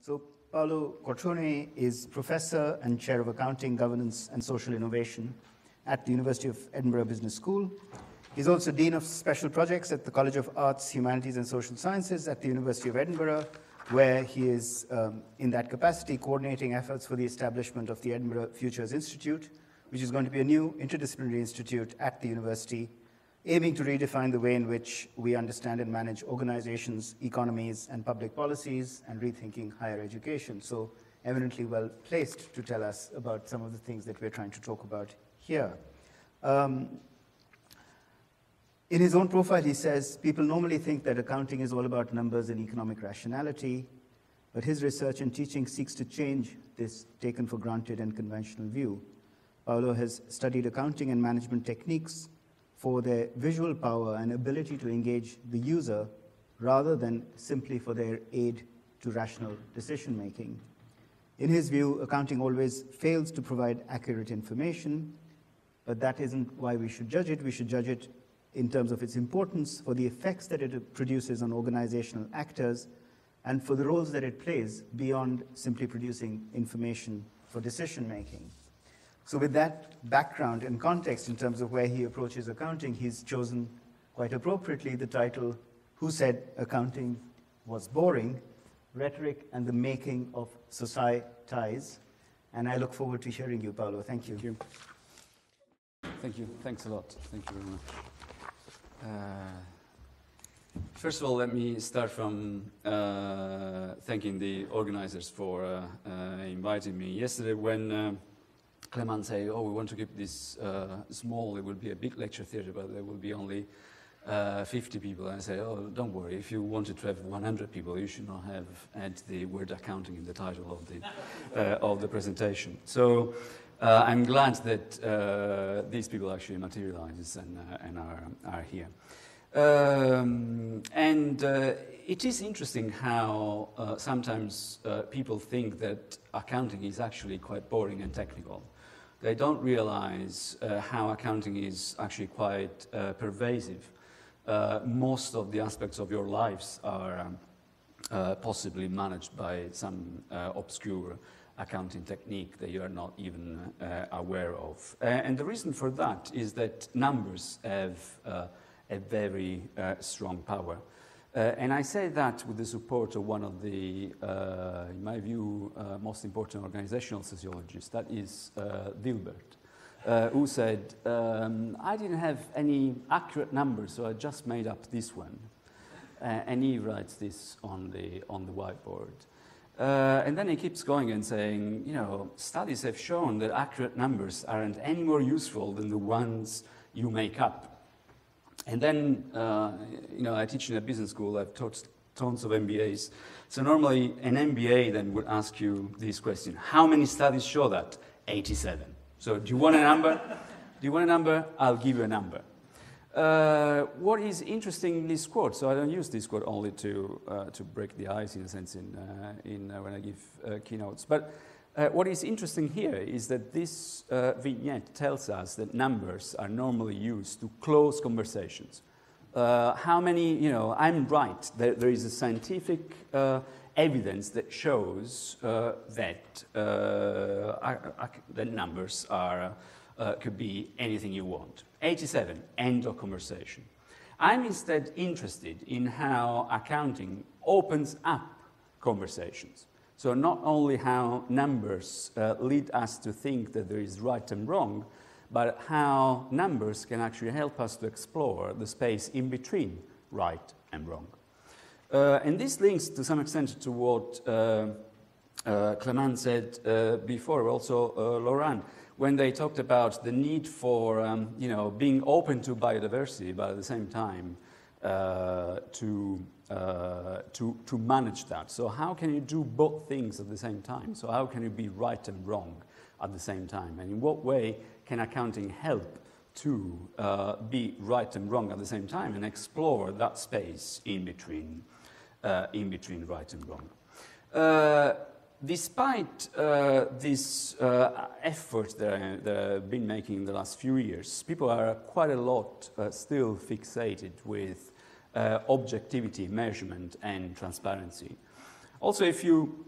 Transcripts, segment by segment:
So Paolo Quattrone is Professor and Chair of Accounting, Governance and Social Innovation at the University of Edinburgh Business School. He's also Dean of Special Projects at the College of Arts, Humanities and Social Sciences at the University of Edinburgh, where he is, in that capacity, coordinating efforts for the establishment of the Edinburgh Futures Institute, which is going to be a new interdisciplinary institute at the university, aiming to redefine the way in which we understand and manage organizations, economies, and public policies, and rethinking higher education. So eminently well placed to tell us about some of the things that we're trying to talk about here. In his own profile, he says, people normally think that accounting is all about numbers and economic rationality, but his research and teaching seeks to change this taken for granted and conventional view. Paolo has studied accounting and management techniques for their visual power and ability to engage the user rather than simply for their aid to rational decision-making. In his view, accounting always fails to provide accurate information, but that isn't why we should judge it. We should judge it in terms of its importance for the effects that it produces on organizational actors and for the roles that it plays beyond simply producing information for decision-making. So with that background and context in terms of where he approaches accounting, he's chosen quite appropriately the title, Who Said Accounting Was Boring? Rhetoric and the Making of Socie-ties. And I look forward to hearing you, Paolo. Thank you. Thank you. Thank you. Thanks a lot. Thank you very much. First of all, let me start from thanking the organizers for inviting me. Yesterday when Clément said, oh, we want to keep this small, it will be a big lecture theater, but there will be only 50 people. And I said, oh, don't worry, if you wanted to have 100 people, you should not have had the word accounting in the title of the presentation. So I'm glad that these people actually materialize and are here. It is interesting how sometimes people think that accounting is actually quite boring and technical. They don't realize how accounting is actually quite pervasive. Most of the aspects of your lives are possibly managed by some obscure accounting technique that you are not even aware of. And the reason for that is that numbers have a very strong power. And I say that with the support of one of the, in my view, most important organizational sociologists, that is Dilbert, who said, I didn't have any accurate numbers, so I just made up this one. And he writes this on the whiteboard. And then he keeps going and saying, you know, studies have shown that accurate numbers aren't any more useful than the ones you make up. And then, you know, I teach in a business school. I've taught tons of MBAs. So normally an MBA then would ask you this question: how many studies show that? 87. So do you want a number? Do you want a number? I'll give you a number. What is interesting in this quote, so I don't use this quote only to break the ice in a sense when I give keynotes, but what is interesting here is that this vignette tells us that numbers are normally used to close conversations. How many, you know, I'm right, there is a scientific evidence that shows that numbers are, could be anything you want. 87, end of conversation. I'm instead interested in how accounting opens up conversations. So not only how numbers lead us to think that there is right and wrong, but how numbers can actually help us to explore the space in between right and wrong. And this links to some extent to what Clément said before, also Laurent, when they talked about the need for you know, being open to biodiversity, but at the same time to manage that. So how can you do both things at the same time? So how can you be right and wrong at the same time? And in what way can accounting help to be right and wrong at the same time and explore that space in between right and wrong? Despite this effort that I've been making in the last few years, people are quite a lot still fixated with objectivity, measurement, and transparency. Also, if you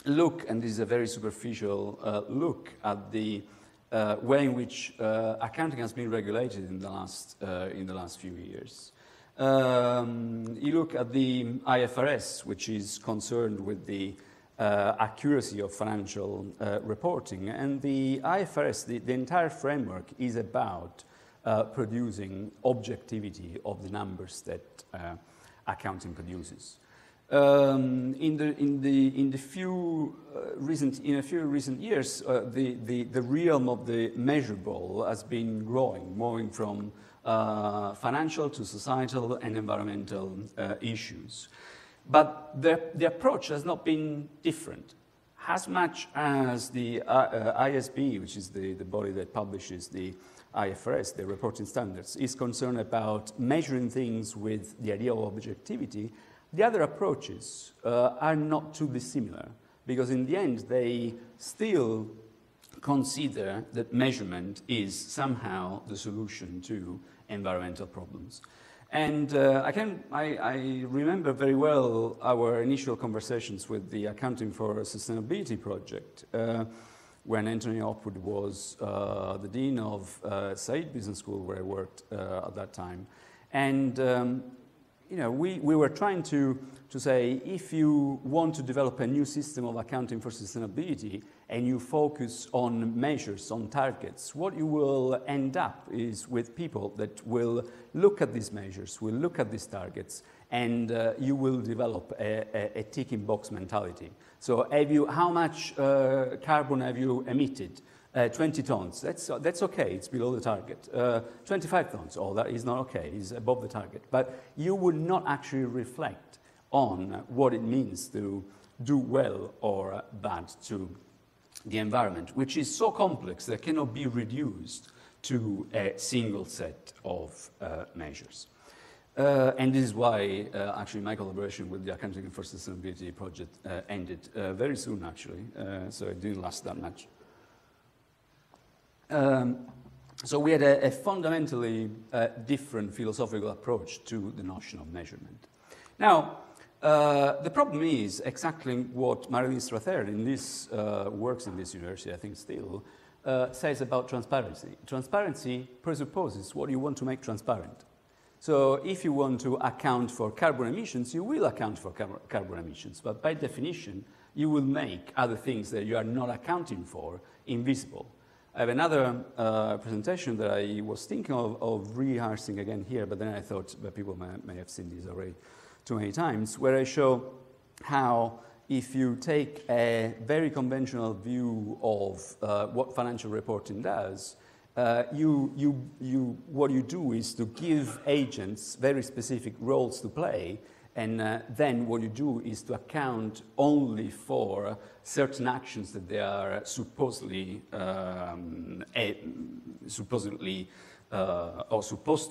look, and this is a very superficial look at the way in which accounting has been regulated in the last few years. You look at the IFRS, which is concerned with the accuracy of financial reporting, and the IFRS, the entire framework is about producing objectivity of the numbers that accounting produces. In a few recent years, the realm of the measurable has been growing, moving from financial to societal and environmental issues. But the approach has not been different. As much as the ISB, which is the body that publishes the IFRS, the reporting standards, is concerned about measuring things with the idea of objectivity, the other approaches are not too dissimilar, because in the end they still consider that measurement is somehow the solution to environmental problems. And I remember very well our initial conversations with the Accounting for Sustainability project when Anthony Hopwood was the dean of Said Business School, where I worked at that time. And you know, we were trying to say, if you want to develop a new system of accounting for sustainability and you focus on measures, on targets, what you will end up is with people that will look at these measures, will look at these targets, and you will develop a ticking box mentality. So how much carbon have you emitted? 20 tons, that's okay, it's below the target. 25 tons, oh, that is not okay, it's above the target. But you would not actually reflect on what it means to do well or bad to the environment, which is so complex that cannot be reduced to a single set of measures. And this is why actually my collaboration with the Accounting for Sustainability project ended very soon, actually, so it didn't last that much. So we had a fundamentally different philosophical approach to the notion of measurement. Now, the problem is exactly what Marilyn Strather in this works in this university, I think still, says about transparency. Transparency presupposes what you want to make transparent. So if you want to account for carbon emissions, you will account for carbon emissions, but by definition, you will make other things that you are not accounting for invisible. I have another presentation that I was thinking of rehearsing again here, but then I thought that people may have seen this already too many times, where I show how if you take a very conventional view of what financial reporting does, what you do is to give agents very specific roles to play, and then what you do is to account only for certain actions that they are supposed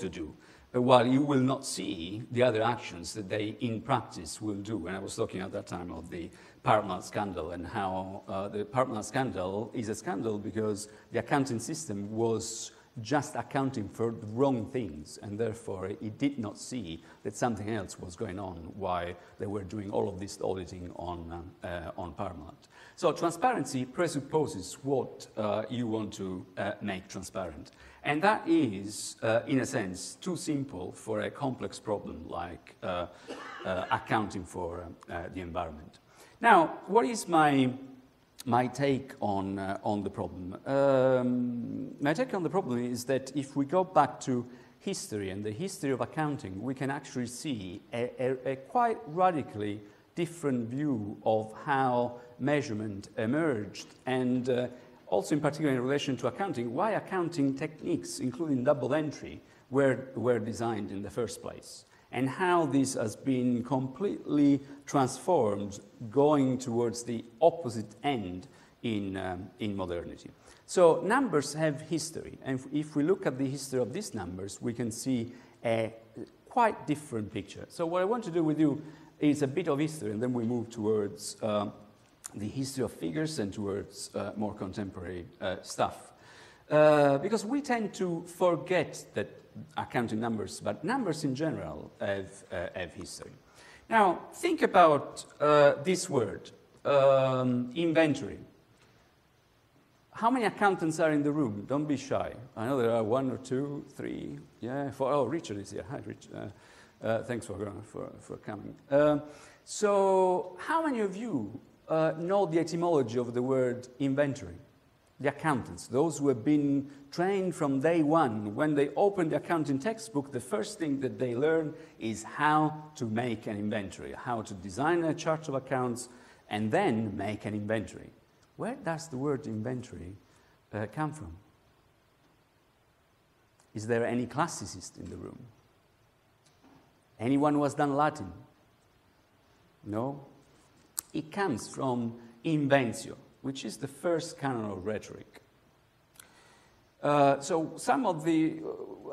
to do, while you will not see the other actions that they in practice will do. And I was talking at that time of the Parmalat scandal, and how the Parmalat scandal is a scandal because the accounting system was just accounting for the wrong things, and therefore it did not see that something else was going on while they were doing all of this auditing on Parmalat. So transparency presupposes what you want to make transparent. And that is, in a sense, too simple for a complex problem like accounting for the environment. Now, what is my take on the problem? My take on the problem is that if we go back to history and the history of accounting, we can actually see a quite radically different view of how measurement emerged, and also in particular in relation to accounting, why accounting techniques, including double entry, were designed in the first place, and how this has been completely transformed going towards the opposite end in modernity. So numbers have history, and if we look at the history of these numbers, we can see a quite different picture. So what I want to do with you is a bit of history, and then we move towards the history of figures and towards more contemporary stuff. Because we tend to forget that accounting numbers, but numbers in general have history. Now, think about this word, inventory. How many accountants are in the room? Don't be shy. I know there are 1 or 2, 3, yeah, 4. Oh, Richard is here. Hi, Richard. Thanks for coming. So, how many of you know the etymology of the word inventory? The accountants, those who have been trained from day one. When they open the accounting textbook, the first thing that they learn is how to make an inventory, how to design a chart of accounts, and then make an inventory. Where does the word inventory come from? Is there any classicist in the room? Anyone who has done Latin? No? It comes from inventio, which is the first canon of rhetoric. So some of the,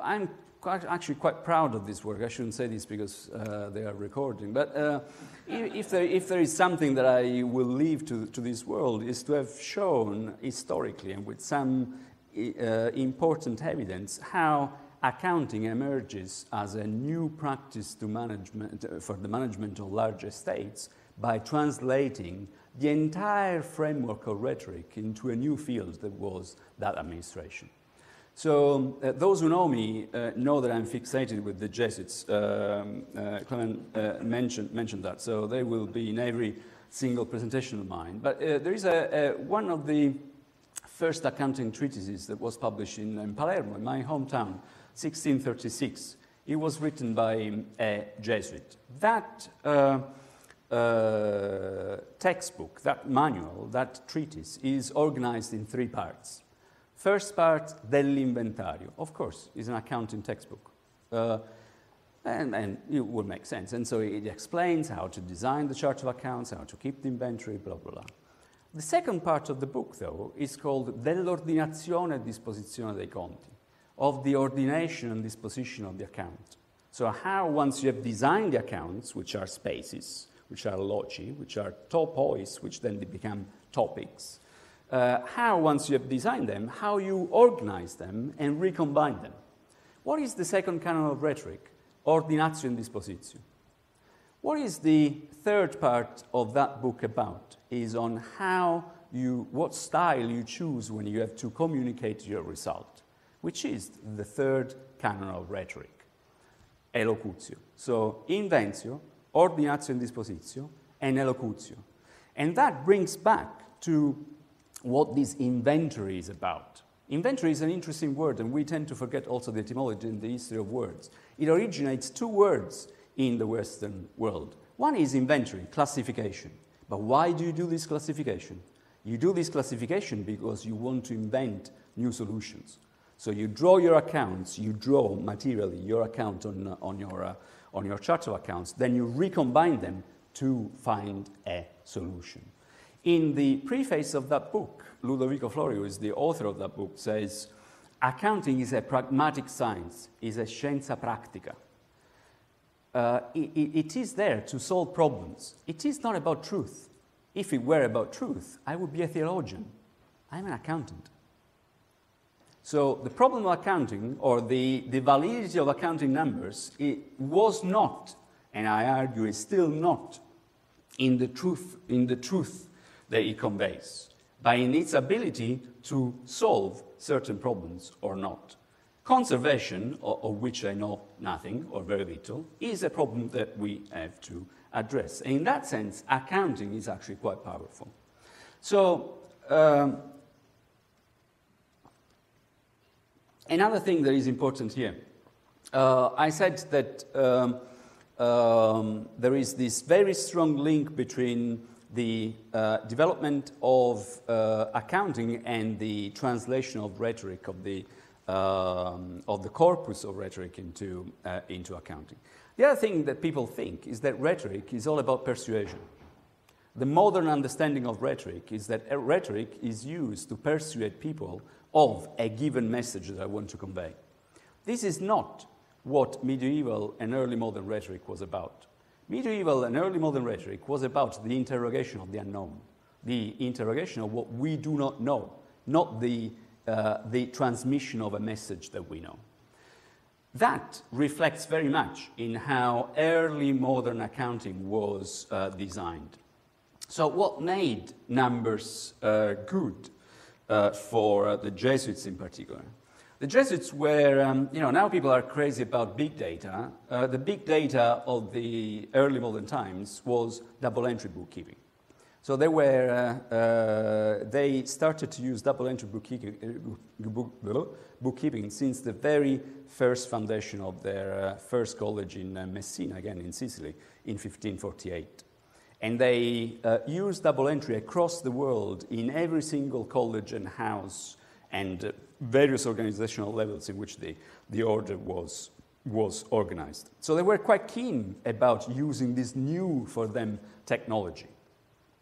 I'm actually quite proud of this work. I shouldn't say this because they are recording, but if there is something that I will leave to this world is to have shown historically and with some important evidence how accounting emerges as a new practice to management, for the management of large estates by translating the entire framework of rhetoric into a new field that was that administration. So those who know me know that I'm fixated with the Jesuits. Clément mentioned that, so they will be in every single presentation of mine. But there is one of the first accounting treatises that was published in Palermo, in my hometown, 1636. It was written by a Jesuit. That textbook, that manual, that treatise is organized in 3 parts. First part, dell'inventario, of course, is an accounting textbook. And it will make sense. And so it explains how to design the chart of accounts, how to keep the inventory, blah, blah, blah. The second part of the book, though, is called dell'ordinazione e disposizione dei conti, of the ordination and disposition of the account. So how, once you have designed the accounts, which are spaces, which are loci, which are topois, which then become topics, how, once you have designed them, how you organize them and recombine them. What is the second canon of rhetoric? Ordinatio and dispositio. What is the third part of that book about? Is on how you, what style you choose when you have to communicate your result, which is the third canon of rhetoric, elocutio. So, inventio, ordinatio and dispositio, and elocutio. And that brings back to what this inventory is about. Inventory is an interesting word, and we tend to forget also the etymology and the history of words. It originates 2 words in the Western world. One is inventory, classification. But why do you do this classification? You do this classification because you want to invent new solutions. So you draw your accounts, you draw materially your account on your chart of accounts, then you recombine them to find a solution. In the preface of that book, Ludovico Florio, who is the author of that book, says, accounting is a pragmatic science, is a scienza pratica. It is there to solve problems. It is not about truth. If it were about truth, I would be a theologian. I'm an accountant. So the problem of accounting, or the validity of accounting numbers, it was not, and I argue is still not, in the truth that it conveys, but in its ability to solve certain problems or not. Conservation, of which I know nothing or very little, is a problem that we have to address. And in that sense, accounting is actually quite powerful. So, another thing that is important here, I said that there is this very strong link between the development of accounting and the translation of rhetoric, of the corpus of rhetoric into accounting. The other thing that people think is that rhetoric is all about persuasion. The modern understanding of rhetoric is that rhetoric is used to persuade people of a given message that I want to convey. This is not what medieval and early modern rhetoric was about. Medieval and early modern rhetoric was about the interrogation of the unknown, the interrogation of what we do not know, not the transmission of a message that we know. That reflects very much in how early modern accounting was designed. So what made numbers good for the Jesuits in particular? The Jesuits were, now people are crazy about big data. The big data of the early modern times was double-entry bookkeeping. So they started to use double-entry bookkeeping since the very first foundation of their first college in Messina, again in Sicily, in 1548. And they used double-entry across the world in every single college and house and various organizational levels in which the order was organized. So they were quite keen about using this new, for them, technology.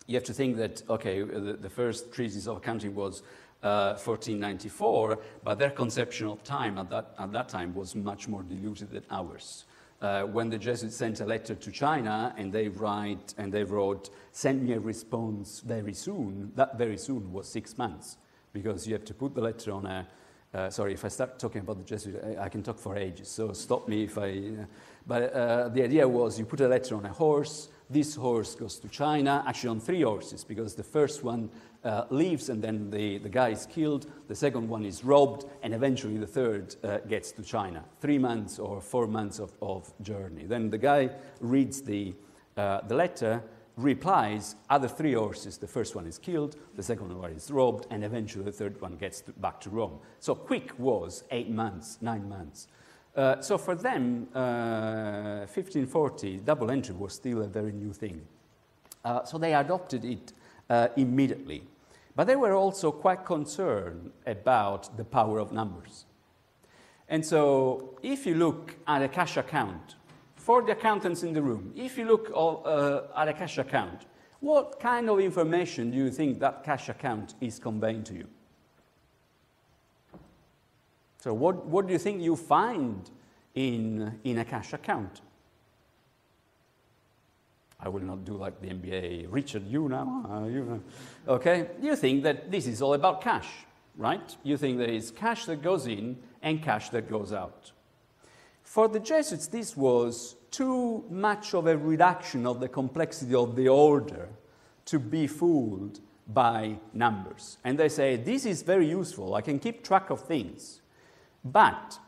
You have to think that, okay, the first treatise of accounting was 1494, but their conception of time at that time was much more diluted than ours. When the Jesuits sent a letter to China and they wrote, "Send me a response very soon," that very soon was 6 months, because you have to put the letter on a, sorry, if I start talking about the Jesuits, I can talk for ages, so stop me if I, but the idea was you put a letter on a horse, this horse goes to China, actually on 3 horses, because the first one leaves and then the guy is killed, the second one is robbed, and eventually the third gets to China. 3 months or 4 months of journey. Then the guy reads the letter, replies, other 3 horses, the first one is killed, the second one is robbed, and eventually the third one gets back to Rome. So quick was 8 months, 9 months. So for them, 1540, double entry was still a very new thing. So they adopted it immediately. But they were also quite concerned about the power of numbers. And so if you look at a cash account, for the accountants in the room, if you look at a cash account, what kind of information do you think that cash account is conveying to you? So what do you think you find in a cash account? I will not do like the MBA, Richard, you know. Okay, you think that this is all about cash, right? You think there is cash that goes in and cash that goes out. For the Jesuits, this was too much of a reduction of the complexity of the order to be fooled by numbers. And they say, this is very useful, I can keep track of things, but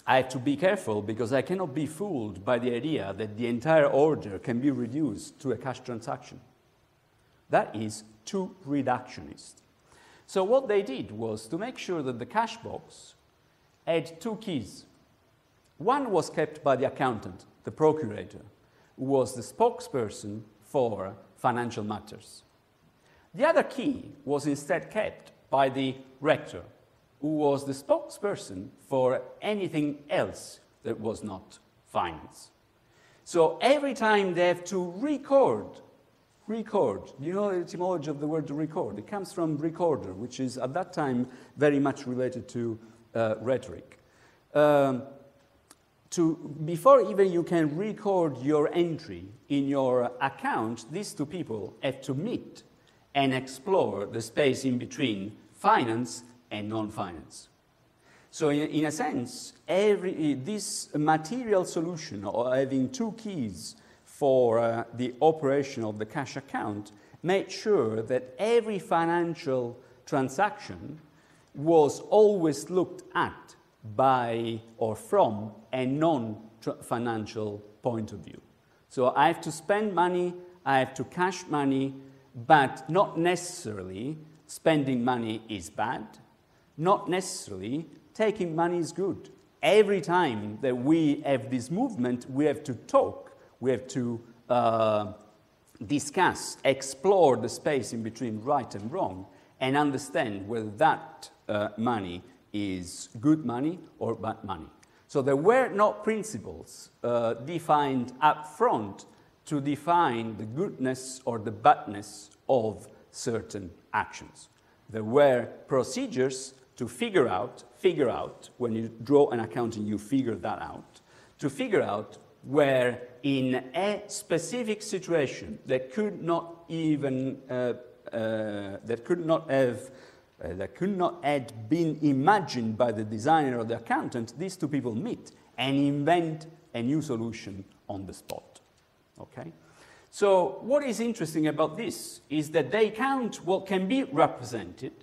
I have to be careful because I cannot be fooled by the idea that the entire order can be reduced to a cash transaction. That is too reductionist. So what they did was to make sure that the cash box had 2 keys. One was kept by the accountant, the procurator, who was the spokesperson for financial matters. The other key was instead kept by the rector, who was the spokesperson for anything else that was not finance. So every time they have to record, you know the etymology of the word record? It comes from recorder, which is at that time very much related to rhetoric. Before even you can record your entry in your account, these 2 people have to meet and explore the space in between finance and non-finance. So in a sense, this material solution of having 2 keys for the operation of the cash account made sure that every financial transaction was always looked at by or from a non-financial point of view. So I have to spend money, I have to cash money, but not necessarily spending money is bad. Not necessarily taking money is good. Every time that we have this movement, we have to talk, we have to discuss, explore the space in between right and wrong, and understand whether that money is good money or bad money. So there were not principles defined up front to define the goodness or the badness of certain actions. There were procedures to figure out, when you draw an accounting, you figure that out, to figure out where in a specific situation that could not have been imagined by the designer or the accountant, these 2 people meet and invent a new solution on the spot. Okay? So what is interesting about this is that they count what can be represented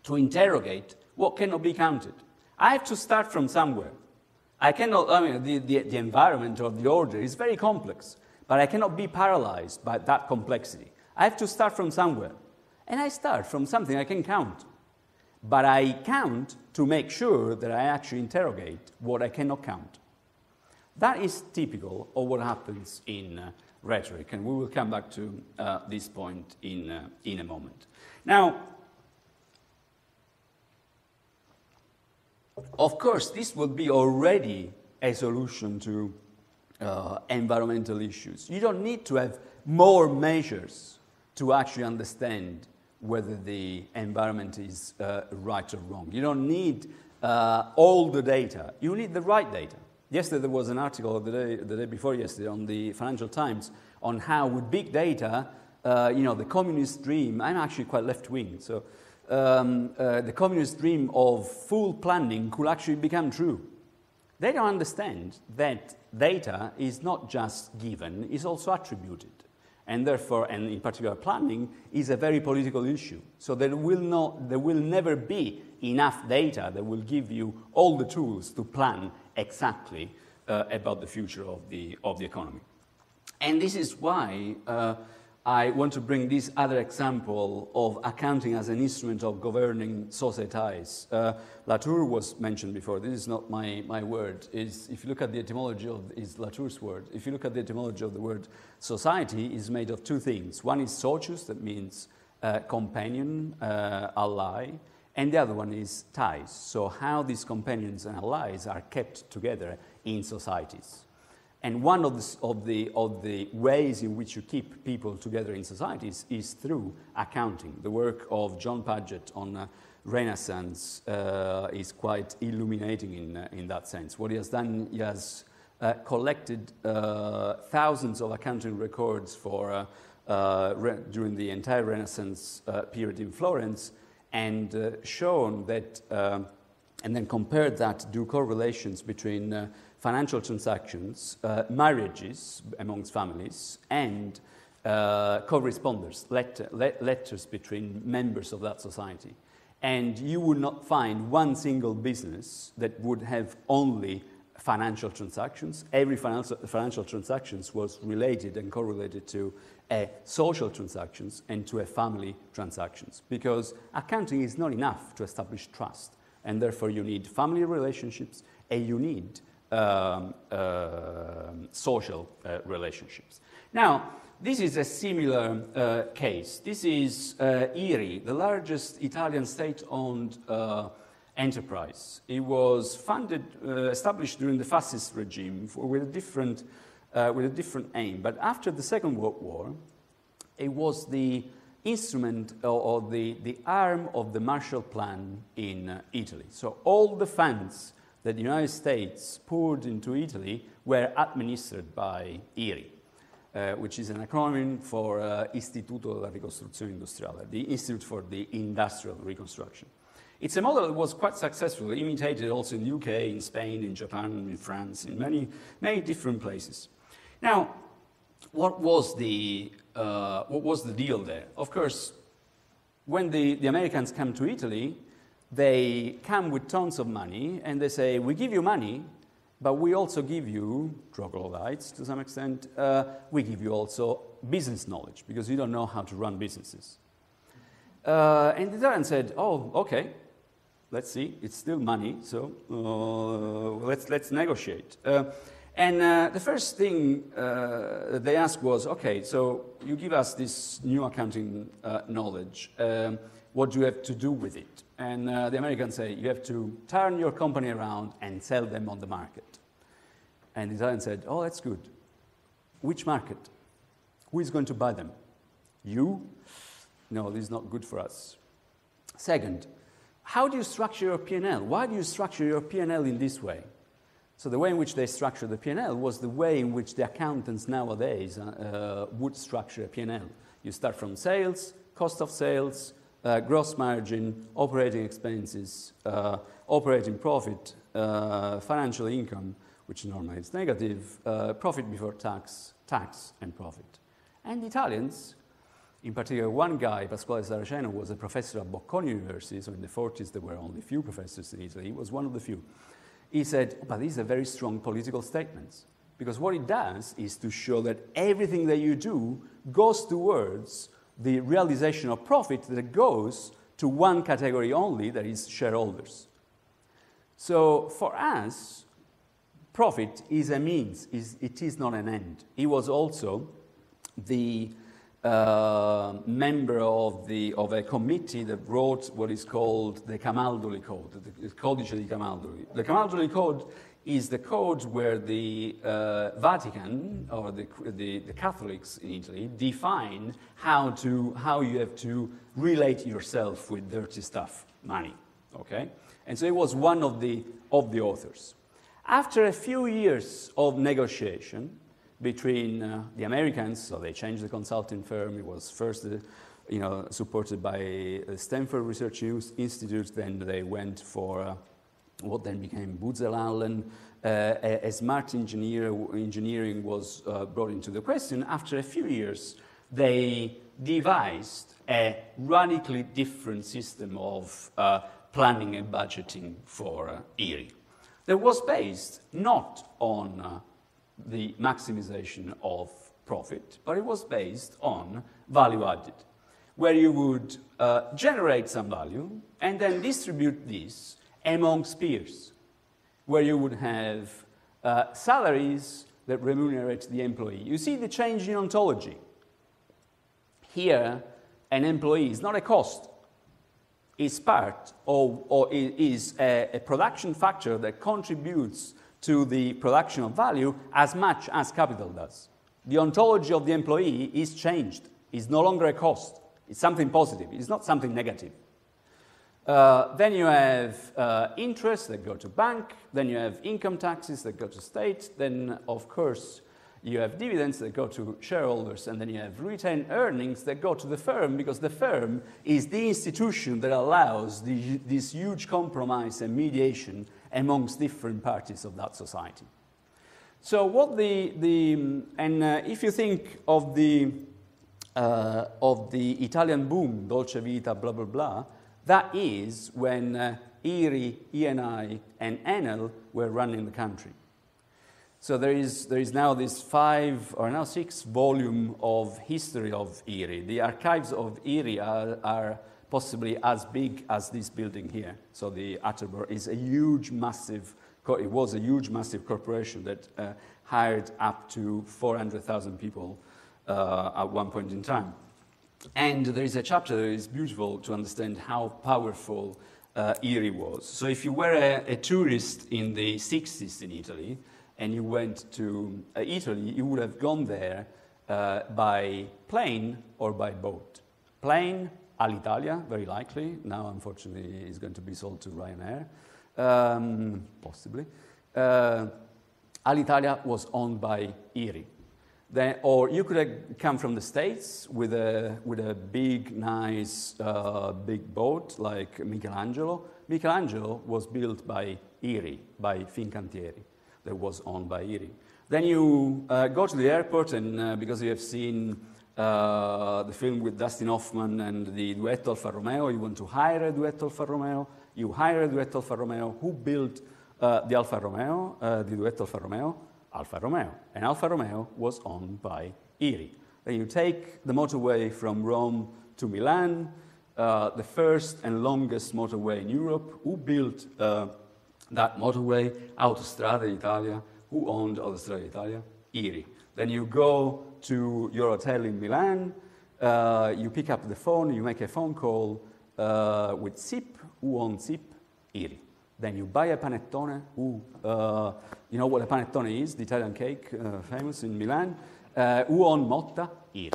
to interrogate what cannot be counted. I have to start from somewhere. I cannot, I mean, the environment or the order is very complex, but I cannot be paralyzed by that complexity. I have to start from somewhere. And I start from something I can count. But I count to make sure that I actually interrogate what I cannot count. That is typical of what happens in rhetoric, and we will come back to this point in a moment. Now, of course, this would be already a solution to environmental issues. You don't need to have more measures to actually understand whether the environment is right or wrong. You don't need all the data. You need the right data. Yesterday there was an article, the day before yesterday, on the Financial Times on how with big data, the communist dream, I'm actually quite left-wing, so the communist dream of full planning could actually become true. They don't understand that data is not just given, it's also attributed. And therefore, and in particular planning, is a very political issue. So there will never be enough data that will give you all the tools to plan exactly about the future of the economy. And this is why I want to bring this other example of accounting as an instrument of governing socie-ties. Latour was mentioned before. This is not my word. If you look at the etymology is Latour's word. If you look at the etymology of the word society, is made of two things. One is socius, that means companion, ally, and the other one is ties. So how these companions and allies are kept together in societies. And one of the ways in which you keep people together in societies is through accounting. The work of John Paget on Renaissance is quite illuminating in that sense. What he has done, he has collected thousands of accounting records for during the entire Renaissance period in Florence, and shown that, and then compared that, do correlations between financial transactions, marriages amongst families, and corresponders, letters between members of that society. And you would not find one single business that would have only financial transactions. Every financial transactions was related and correlated to a social transactions and to a family transactions, because accounting is not enough to establish trust, and therefore you need family relationships and you need social relationships. Now, this is a similar case. This is Erie, the largest Italian state-owned enterprise. It was funded, established during the fascist regime with a different aim. But after the Second World War, it was the instrument or the arm of the Marshall Plan in Italy. So all the funds that the United States poured into Italy were administered by Erie, which is an acronym for Istituto della Ricostruzione Industriale, the Institute for the Industrial Reconstruction. It's a model that was quite successful, imitated also in the UK, in Spain, in Japan, in France, in many different places. Now, what was the deal there? Of course, when the Americans come to Italy, they come with tons of money and they say, we give you money, but we also give you troglodytes to some extent. We give you also business knowledge because you don't know how to run businesses. And the Italian said, oh, okay, let's see, it's still money, so let's negotiate. And the first thing they asked was, okay, so you give us this new accounting knowledge. What do you have to do with it? And the Americans say, you have to turn your company around and sell them on the market. And the Italian said, oh, that's good. Which market? Who is going to buy them? You? No, this is not good for us. Second, how do you structure your P&L? Why do you structure your P&L in this way? So the way in which they structure the P&L was the way in which the accountants nowadays would structure a P&L. You start from sales, cost of sales, gross margin, operating expenses, operating profit, financial income, which normally is negative, profit before tax, tax and profit. And the Italians, in particular one guy, Pasquale Saraceno, was a professor at Bocconi University, so in the 40s there were only few professors in Italy, he was one of the few. He said, but these are very strong political statements, because what it does is to show that everything that you do goes towards the realization of profit that goes to one category only, that is shareholders. So for us, profit is a means, it is not an end. He was also the member of a committee that wrote what is called the Camaldoli Code, the Codice di Camaldoli. The Camaldoli Code is the code where the Vatican, or the Catholics in Italy, define how you have to relate yourself with dirty stuff, money, okay? And so he was one of the authors. After a few years of negotiation between the Americans, so they changed the consulting firm. It was first, supported by the Stanford Research Institute. Then they went for what then became Booz Allen. A smart engineering was brought into the question. After a few years, they devised a radically different system of planning and budgeting for Erie. That was based not on the maximization of profit, but it was based on value added, where you would generate some value and then distribute this amongst peers, where you would have salaries that remunerate the employee. You see the change in ontology. Here, an employee is not a cost. It's part of, or is a production factor that contributes to the production of value as much as capital does. The ontology of the employee is changed. It's no longer a cost. It's something positive. It's not something negative. Then you have interest that go to bank. Then you have income taxes that go to state. Then, of course, you have dividends that go to shareholders. And then you have retained earnings that go to the firm, because the firm is the institution that allows this huge compromise and mediation amongst different parties of that society. So what if you think of the Italian boom, Dolce Vita, blah, blah, blah, that is when Erie, ENI, and Enel were running the country. So there is now this 5 or now 6 volume of history of Erie. The archives of Erie are possibly as big as this building here. So the Atterbury is a huge, massive, it was a huge, massive corporation that hired up to 400,000 people at one point in time. And there is a chapter that is beautiful to understand how powerful Erie was. So if you were a tourist in the 60s in Italy, and you went to Italy, you would have gone there by plane or by boat. Plane, Alitalia, very likely. Now, unfortunately, it's going to be sold to Ryanair, possibly. Alitalia was owned by Erie. Or you could have come from the States with a big, nice, big boat like Michelangelo. Michelangelo was built by Erie, by Fincantieri, that was owned by Erie. Then you go to the airport, and because you have seen the film with Dustin Hoffman and the Duetto Alfa Romeo, you want to hire a Duetto Alfa Romeo. You hire a Duetto Alfa Romeo. Who built the Alfa Romeo, the Duetto Alfa Romeo? Alfa Romeo. And Alfa Romeo was owned by Erie. Then you take the motorway from Rome to Milan, the first and longest motorway in Europe. Who built that motorway? Autostrade Italia. Who owned Autostrade Italia? Erie. Then you go to your hotel in Milan, you pick up the phone, you make a phone call with SIP. Who owns SIP? Erie. Then you buy a panettone. You know what a panettone is, the Italian cake, famous in Milan. Who owned Motta? Erie.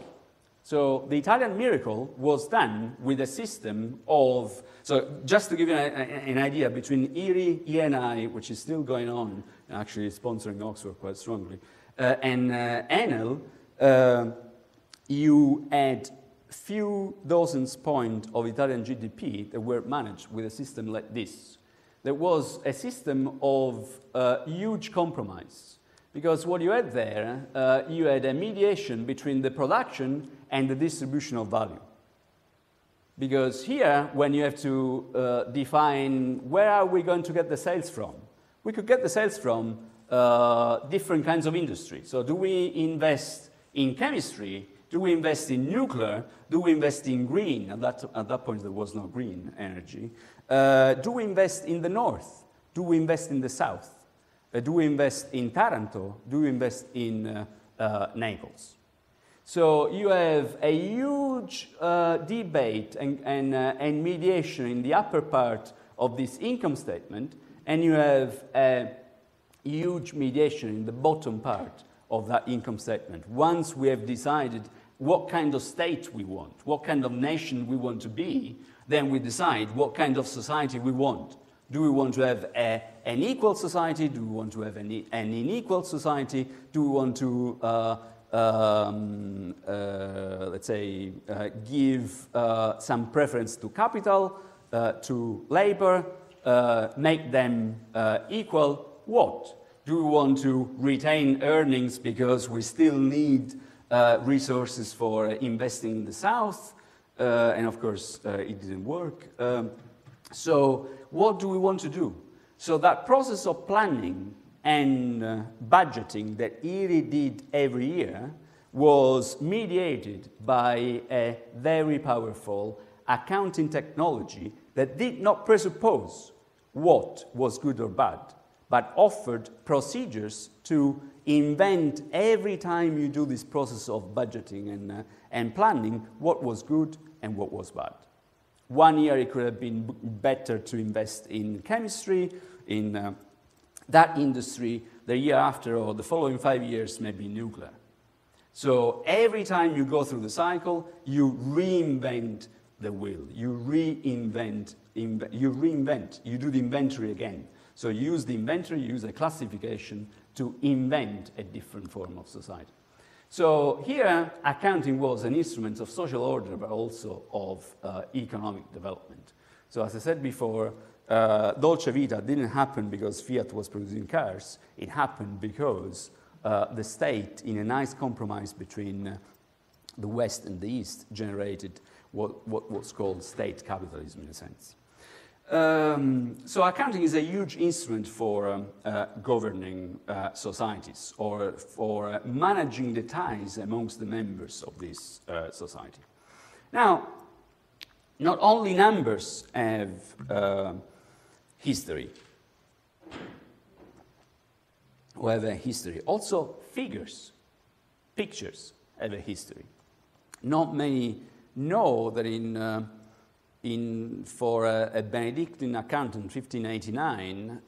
So the Italian miracle was done with a system of, so just to give you an idea, between Erie, ENI, which is still going on, actually sponsoring Oxford quite strongly, and Enel, you had few dozens points of Italian GDP that were managed with a system like this. there was a system of huge compromise. Because what you had there, you had a mediation between the production and the distribution of value. Because here, when you have to define where are we going to get the sales from, we could get the sales from different kinds of industry. So do we invest in chemistry? Do we invest in nuclear? Do we invest in green? At that point, there was no green energy. Do we invest in the north? Do we invest in the south? Do we invest in Taranto? Do we invest in Naples? So you have a huge debate and mediation in the upper part of this income statement, and you have a huge mediation in the bottom part of that income statement. Once we have decided what kind of state we want, what kind of nation we want to be, then we decide what kind of society we want. Do we want to have an equal society? Do we want to have an unequal society? Do we want to, let's say, give some preference to capital, to labor, make them equal? What? Do we want to retain earnings because we still need resources for investing in the South? And of course, it didn't work. So what do we want to do? So that process of planning and budgeting that Erie did every year was mediated by a very powerful accounting technology that did not presuppose what was good or bad, but offered procedures to invent every time you do this process of budgeting and planning what was good and what was bad. One year it could have been better to invest in chemistry, in that industry. The year after or the following 5 years maybe nuclear. So every time you go through the cycle, you reinvent the wheel. You reinvent, you do the inventory again. So you use the inventory, you use a classification to invent a different form of society. So here, accounting was an instrument of social order, but also of economic development. So as I said before, Dolce Vita didn't happen because Fiat was producing cars. It happened because the state, in a nice compromise between the West and the East, generated what was called state capitalism in a sense. So accounting is a huge instrument for governing societies or for managing the ties amongst the members of this society. Now, not only numbers have history, or have a history, also figures, pictures have a history. Not many know that for a Benedictine accountant, 1589,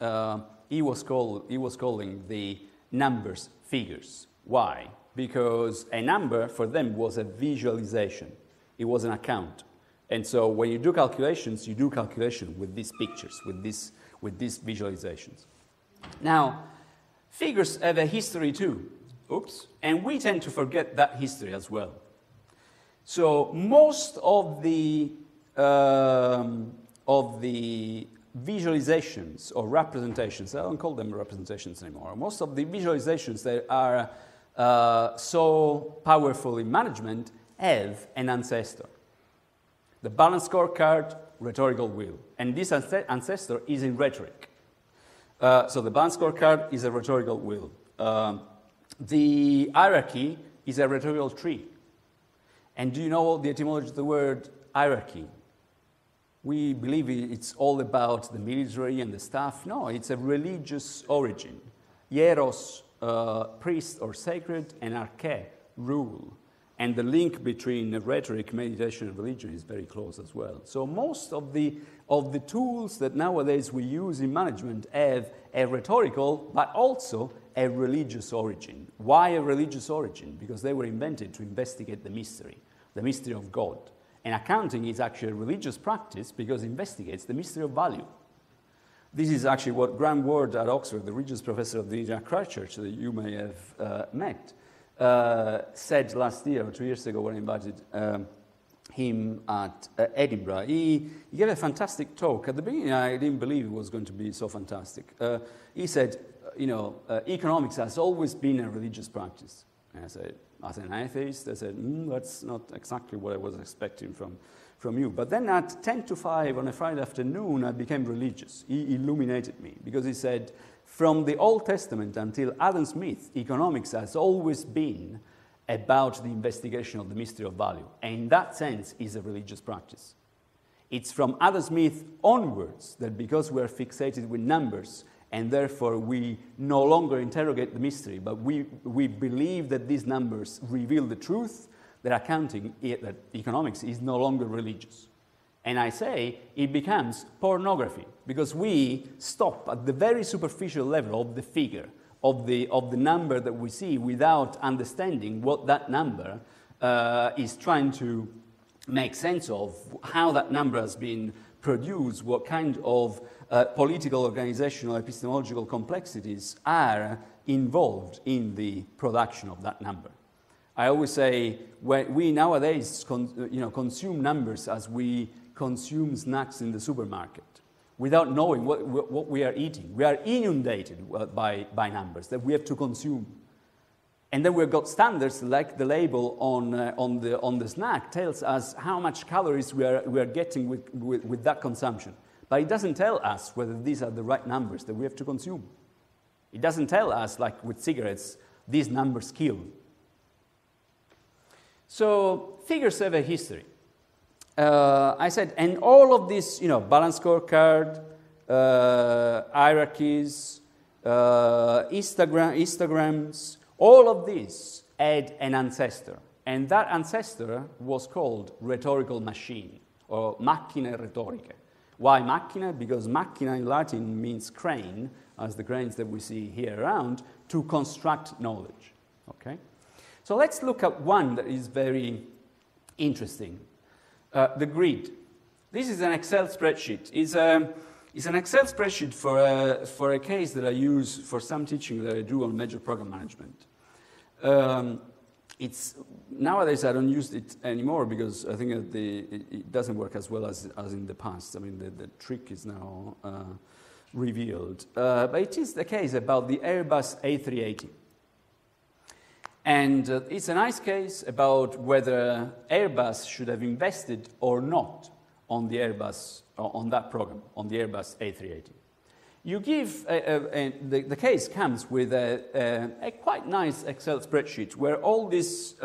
he was calling the numbers figures. Why? Because a number for them was a visualization. It was an account. And so when you do calculations, you do calculation with these pictures, with these visualizations. Now, figures have a history too. Oops. And we tend to forget that history as well. So most of the visualizations or representations, I don't call them representations anymore, most of the visualizations that are so powerful in management have an ancestor. The balanced scorecard, rhetorical wheel. And this ancestor is in rhetoric. So the balanced scorecard is a rhetorical wheel. The hierarchy is a rhetorical tree. And do you know the etymology of the word hierarchy? We believe it's all about the military and the staff. No, it's a religious origin. Hieros, priest or sacred, and arche, rule. And the link between rhetoric, meditation, and religion is very close as well. So most of the tools that nowadays we use in management have a rhetorical, but also a religious origin. Why a religious origin? Because they were invented to investigate the mystery of God. And accounting is actually a religious practice because it investigates the mystery of value. This is actually what Graham Ward at Oxford, the religious professor of the Christ Church that you may have met, said last year or 2 years ago when I invited him at Edinburgh. He gave a fantastic talk. At the beginning, I didn't believe it was going to be so fantastic. He said, economics has always been a religious practice. And I said, as an atheist, I said, that's not exactly what I was expecting from you. But then at 10 to 5 on a Friday afternoon, I became religious. He illuminated me because he said, from the Old Testament until Adam Smith, economics has always been about the investigation of the mystery of value. And in that sense, is a religious practice. It's from Adam Smith onwards that because we're fixated with numbers and therefore we no longer interrogate the mystery, but we believe that these numbers reveal the truth, that that economics is no longer religious. And I say it becomes pornography because we stop at the very superficial level of the figure, of the number that we see without understanding what that number is trying to make sense of, how that number has been produced, what kind of political, organizational, epistemological complexities are involved in the production of that number. I always say we nowadays consume numbers as we consume snacks in the supermarket without knowing what we are eating. We are inundated by numbers that we have to consume. And then we've got standards like the label on the snack tells us how much calories we are getting with that consumption. But it doesn't tell us whether these are the right numbers that we have to consume. It doesn't tell us, like with cigarettes, these numbers kill. So figures have a history. I said, and all of this, balance scorecard, hierarchies, histograms, all of this had an ancestor. And that ancestor was called rhetorical machine, or macchina rhetorica. Why macchina? Because macchina in Latin means crane, as the cranes that we see here around, to construct knowledge. Okay? So let's look at one that is very interesting. The grid. This is an Excel spreadsheet. It's an Excel spreadsheet for a case that I use for some teaching that I do on major program management. Nowadays I don't use it anymore because I think that it doesn't work as well as in the past. I mean, the trick is now revealed. But it is the case about the Airbus A380. And it's a nice case about whether Airbus should have invested or not on the Airbus, on that program, on the Airbus A380. You give, the case comes with a quite nice Excel spreadsheet where all this,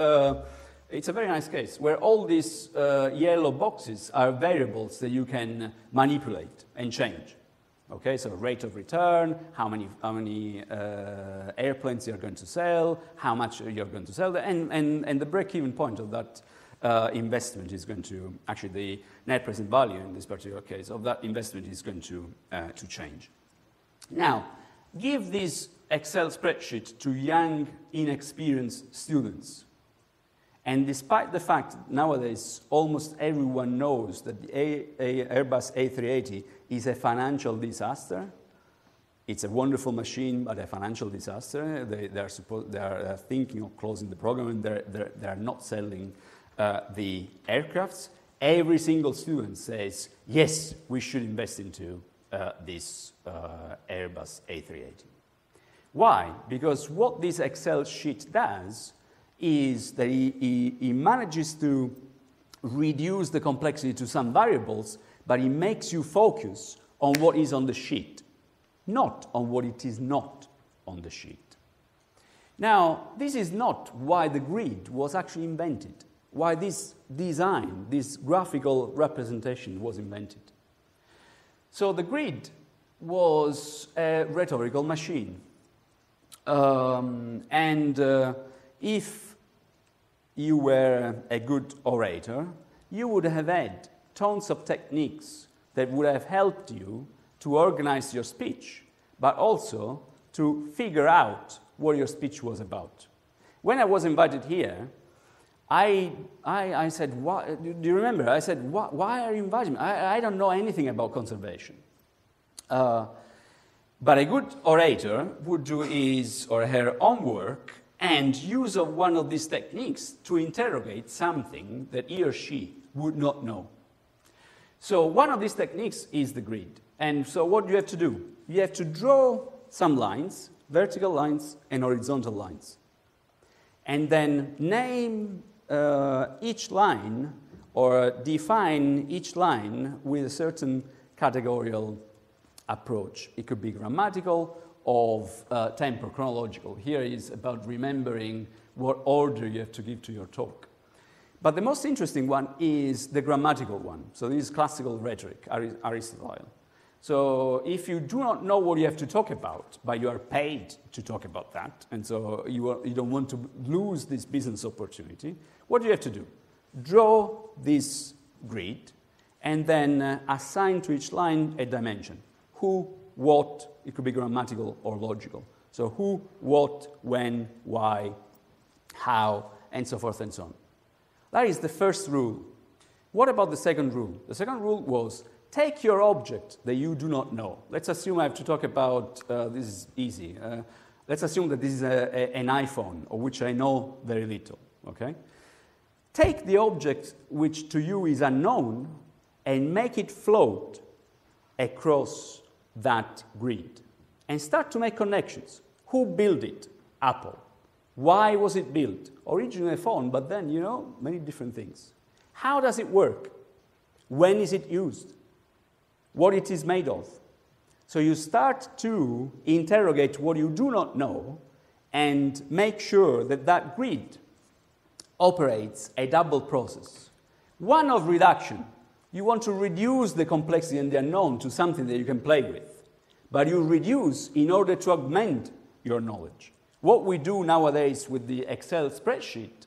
it's a very nice case, where all these yellow boxes are variables that you can manipulate and change. Okay, so rate of return, how many airplanes you're going to sell, how much you're going to sell, and the break-even point of that investment is going to, actually the net present value in this particular case of that investment is going to change. Now, give this Excel spreadsheet to young, inexperienced students. And despite the fact that nowadays almost everyone knows that the Airbus A380 is a financial disaster, it's a wonderful machine, but a financial disaster. They are thinking of closing the program and they are not selling the aircrafts. Every single student says, yes, we should invest into this Airbus A380. Why? Because what this Excel sheet does is that he manages to reduce the complexity to some variables, but he makes you focus on what is on the sheet, not on what it is not on the sheet. Now, this is not why the grid was actually invented, why this design, this graphical representation was invented. So the grid was a rhetorical machine. If you were a good orator, you would have had tons of techniques that would have helped you to organize your speech, but also to figure out what your speech was about. When I was invited here, I said, do you remember? I said, why are you inviting me? I don't know anything about conservation. But a good orator would do his or her own work and use of one of these techniques to interrogate something that he or she would not know. So one of these techniques is the grid. And so what do you have to do? You have to draw some lines, vertical lines and horizontal lines. And then name each line or define each line with a certain categorical approach. It could be grammatical, of tempo, chronological. Here is about remembering what order you have to give to your talk. But the most interesting one is the grammatical one. So this is classical rhetoric, Aristotle. So if you do not know what you have to talk about, but you are paid to talk about that, and so you don't want to lose this business opportunity, what do you have to do? Draw this grid, and then assign to each line a dimension. Who, what, it could be grammatical or logical. So who, what, when, why, how, and so forth and so on. That is the first rule. What about the second rule? The second rule was, take your object that you do not know. Let's assume I have to talk about, this is easy. Let's assume that this is an iPhone, of which I know very little, okay? Take the object which to you is unknown and make it float across that grid. And start to make connections. Who built it? Apple. Why was it built? Originally a phone, but then, you know, many different things. How does it work? When is it used? What it is made of? So you start to interrogate what you do not know and make sure that that grid operates a double process. One of reduction. You want to reduce the complexity and the unknown to something that you can play with. But you reduce in order to augment your knowledge. What we do nowadays with the Excel spreadsheet,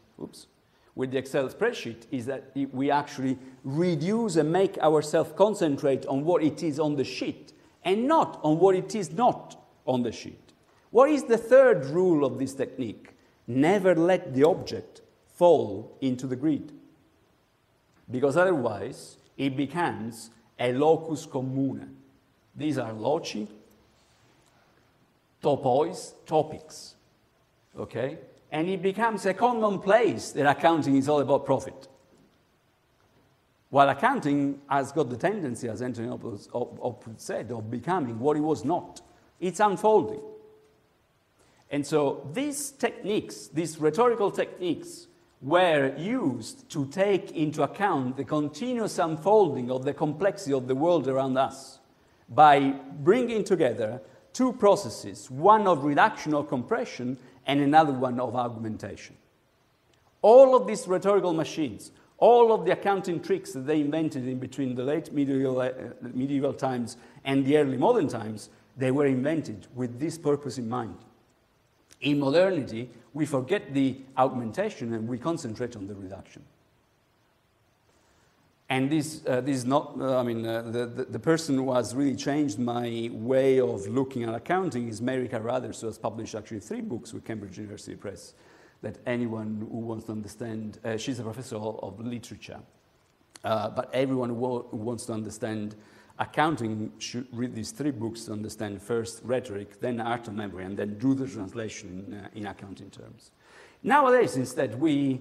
is that we actually reduce and make ourselves concentrate on what it is on the sheet and not on what it is not on the sheet. What is the third rule of this technique? Never let the object fall into the grid. Because otherwise, it becomes a locus commune. These are loci, topois, topics, okay? And it becomes a commonplace that accounting is all about profit. While accounting has got the tendency, as Anthony Oppus said, of becoming what it was not. It's unfolding. And so these techniques, these rhetorical techniques, were used to take into account the continuous unfolding of the complexity of the world around us by bringing together two processes, one of reduction or compression and another one of augmentation. All of these rhetorical machines, all of the accounting tricks that they invented in between the late medieval times and the early modern times, they were invented with this purpose in mind. In modernity, we forget the augmentation and we concentrate on the reduction. And this is not, the person who has really changed my way of looking at accounting is Mary Carruthers, who has published actually 3 books with Cambridge University Press that anyone who wants to understand, she's a professor of literature, but everyone who wants to understand accounting should read these 3 books to understand first rhetoric, then art of memory, and then do the translation in accounting terms. Nowadays, instead, we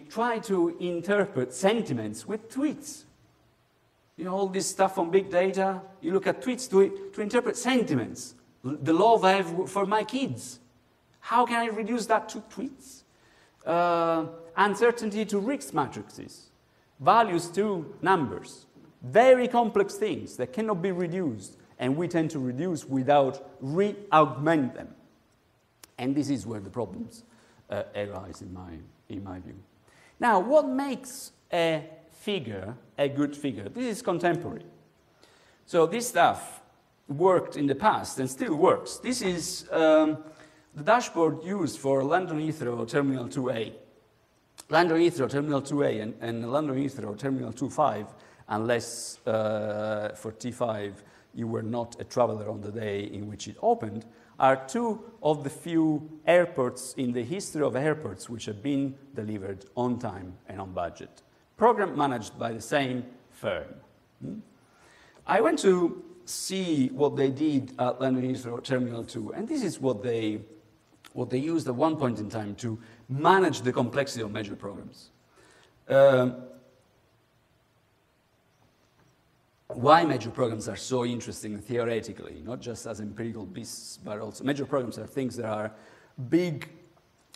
try to interpret sentiments with tweets. You know, all this stuff on big data, you look at tweets to interpret sentiments. The love I have for my kids. How can I reduce that to tweets? Uncertainty to risk matrices. Values to numbers. Very complex things that cannot be reduced, and we tend to reduce without re-augment them. And this is where the problems arise, in my view. Now, what makes a figure a good figure? This is contemporary. So this stuff worked in the past and still works. This is the dashboard used for London Heathrow Terminal 2A. London Heathrow Terminal 2A and London Heathrow Terminal 25, unless for T5 you were not a traveler on the day in which it opened, are 2 of the few airports in the history of airports which have been delivered on time and on budget. Program managed by the same firm. I went to see what they did at London Heathrow Terminal 2, and this is what they used at one point in time to manage the complexity of major programs. why major programs are so interesting theoretically, not just as empirical beasts, but also major programs are things that are big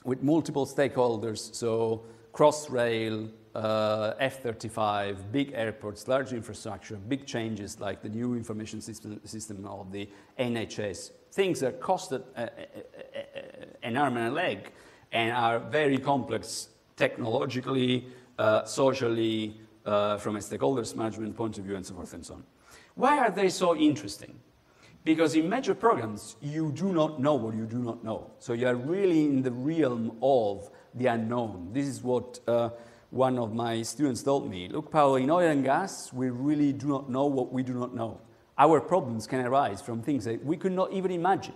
with multiple stakeholders, so cross-rail, F-35, big airports, large infrastructure, big changes like the new information system of the NHS, things that cost an arm and a leg and are very complex technologically, socially, from a stakeholders management point of view, and so forth and so on. Why are they so interesting? Because in major programs, you do not know what you do not know. So you are really in the realm of the unknown. This is what one of my students told me. Look, Paolo, in oil and gas, we really do not know what we do not know. Our problems can arise from things that we could not even imagine.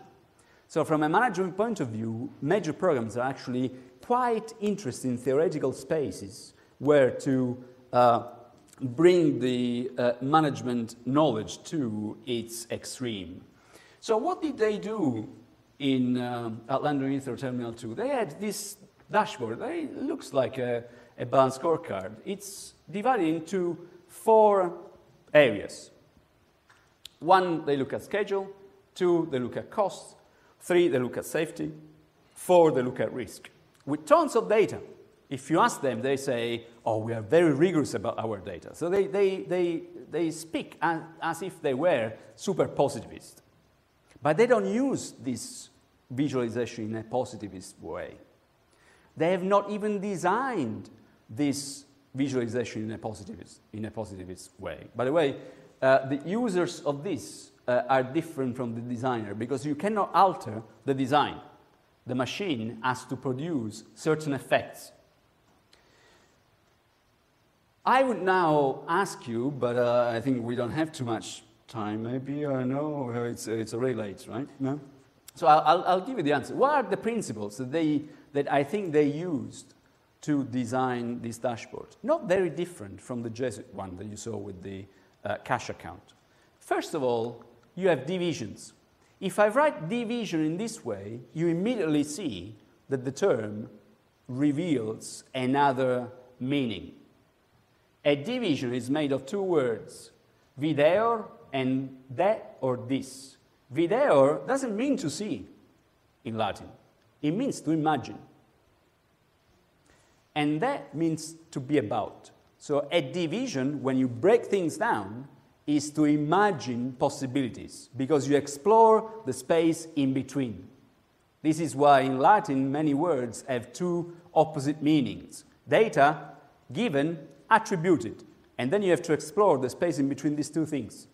So from a management point of view, major programs are actually quite interesting theoretical spaces where to bring the management knowledge to its extreme. So what did they do at London Heathrow Terminal 2? They had this dashboard. It looks like a balanced scorecard. It's divided into 4 areas. 1, they look at schedule. 2, they look at costs. 3, they look at safety. 4, they look at risk. With tons of data. If you ask them, they say, oh, we are very rigorous about our data. So they speak as if they were super positivist. But they don't use this visualization in a positivist way. They have not even designed this visualization in a positivist way. By the way, the users of this are different from the designer because you cannot alter the design. The machine has to produce certain effects. I would now ask you, but I think we don't have too much time. Maybe I know it's already late, right? No. So I'll give you the answer. What are the principles that I think they used to design this dashboard? Not very different from the Jesuit one that you saw with the cash account. First of all, you have divisions. If I write division in this way, you immediately see that the term reveals another meaning. A division is made of 2 words, videor and de or this. Videor doesn't mean to see in Latin. It means to imagine. And that means to be about. So a division, when you break things down, is to imagine possibilities because you explore the space in between. This is why in Latin many words have 2 opposite meanings. Data, given, attributed. And then you have to explore the space in between these 2 things.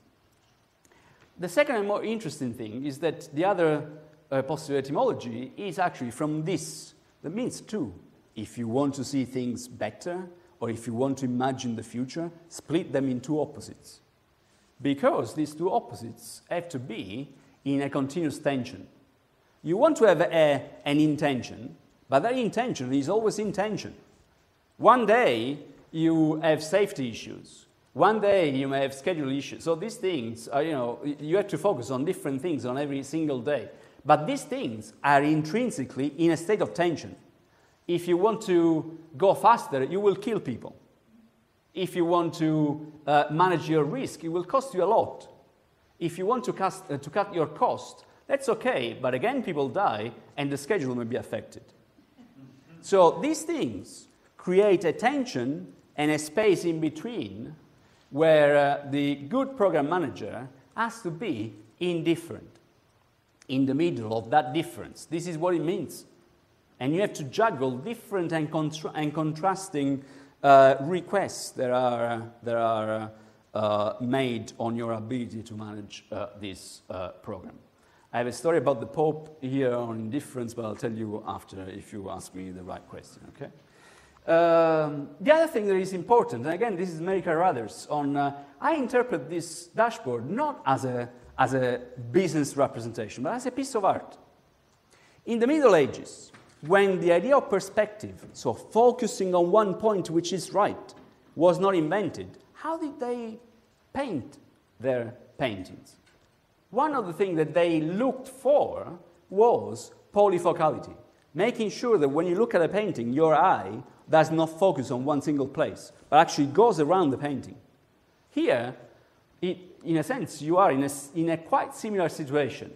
The second and more interesting thing is that the other possible etymology is actually from this. That means 2. If you want to see things better, or if you want to imagine the future, split them in 2 opposites. Because these 2 opposites have to be in a continuous tension. You want to have an intention, but that intention is always intention. One day, you have safety issues. One day, you may have schedule issues. So these things are, you have to focus on different things on every single day. But these things are intrinsically in a state of tension. If you want to go faster, you will kill people. If you want to manage your risk, it will cost you a lot. If you want to cut your cost, that's okay, but again, people die, and the schedule may be affected. So these things create a tension and a space in between where the good program manager has to be indifferent, in the middle of that difference. This is what it means. And you have to juggle different and contrasting requests that are made on your ability to manage this program. I have a story about the Pope here on indifference, but I'll tell you after if you ask me the right question, okay? The other thing that is important, and again, this is America Rudders, I interpret this dashboard not as a business representation, but as a piece of art. In the Middle Ages, when the idea of perspective, so focusing on one point which is right, was not invented, how did they paint their paintings? One of the things that they looked for was polyfocality, making sure that when you look at a painting, your eye does not focus on one single place, but actually goes around the painting. Here, in a sense, you are in a quite similar situation,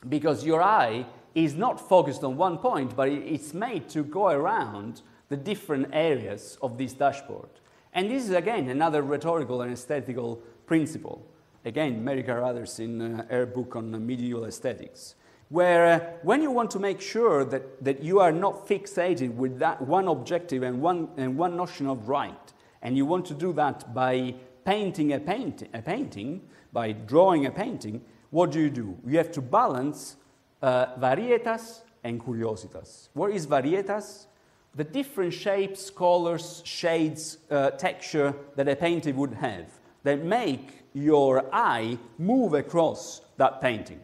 because your eye is not focused on one point, but it's made to go around the different areas of this dashboard. And this is, again, another rhetorical and aesthetical principle. Again, Mary Carruthers in her book on medieval aesthetics, where when you want to make sure that you are not fixated with that one objective and one notion of right, and you want to do that by painting a painting, by drawing a painting, what do? You have to balance varietas and curiositas. What is varietas? The different shapes, colors, shades, texture that a painting would have that make your eye move across that painting.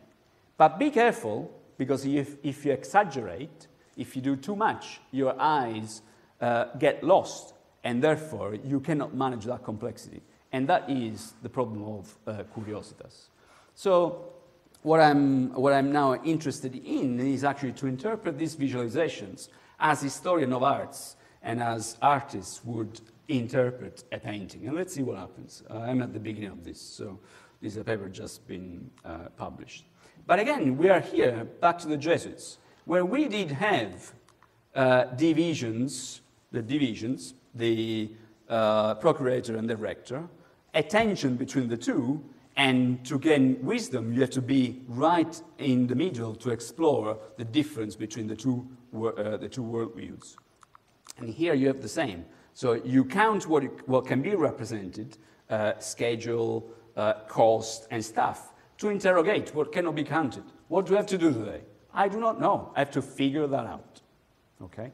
But be careful, because if you exaggerate, if you do too much, your eyes get lost, and therefore you cannot manage that complexity. And that is the problem of curiositas. So what I'm now interested in is actually to interpret these visualizations as historian of arts and as artists would interpret a painting. And let's see what happens. I'm at the beginning of this, so this is a paper just been published. But again, we are here, back to the Jesuits, where we did have divisions, the procurator and the rector, a tension between the two, and to gain wisdom, you have to be right in the middle to explore the difference between the two worldviews. And here you have the same. So you count what can be represented, schedule, cost, and stuff, to interrogate what cannot be counted. What do I have to do today? I do not know. I have to figure that out. Okay?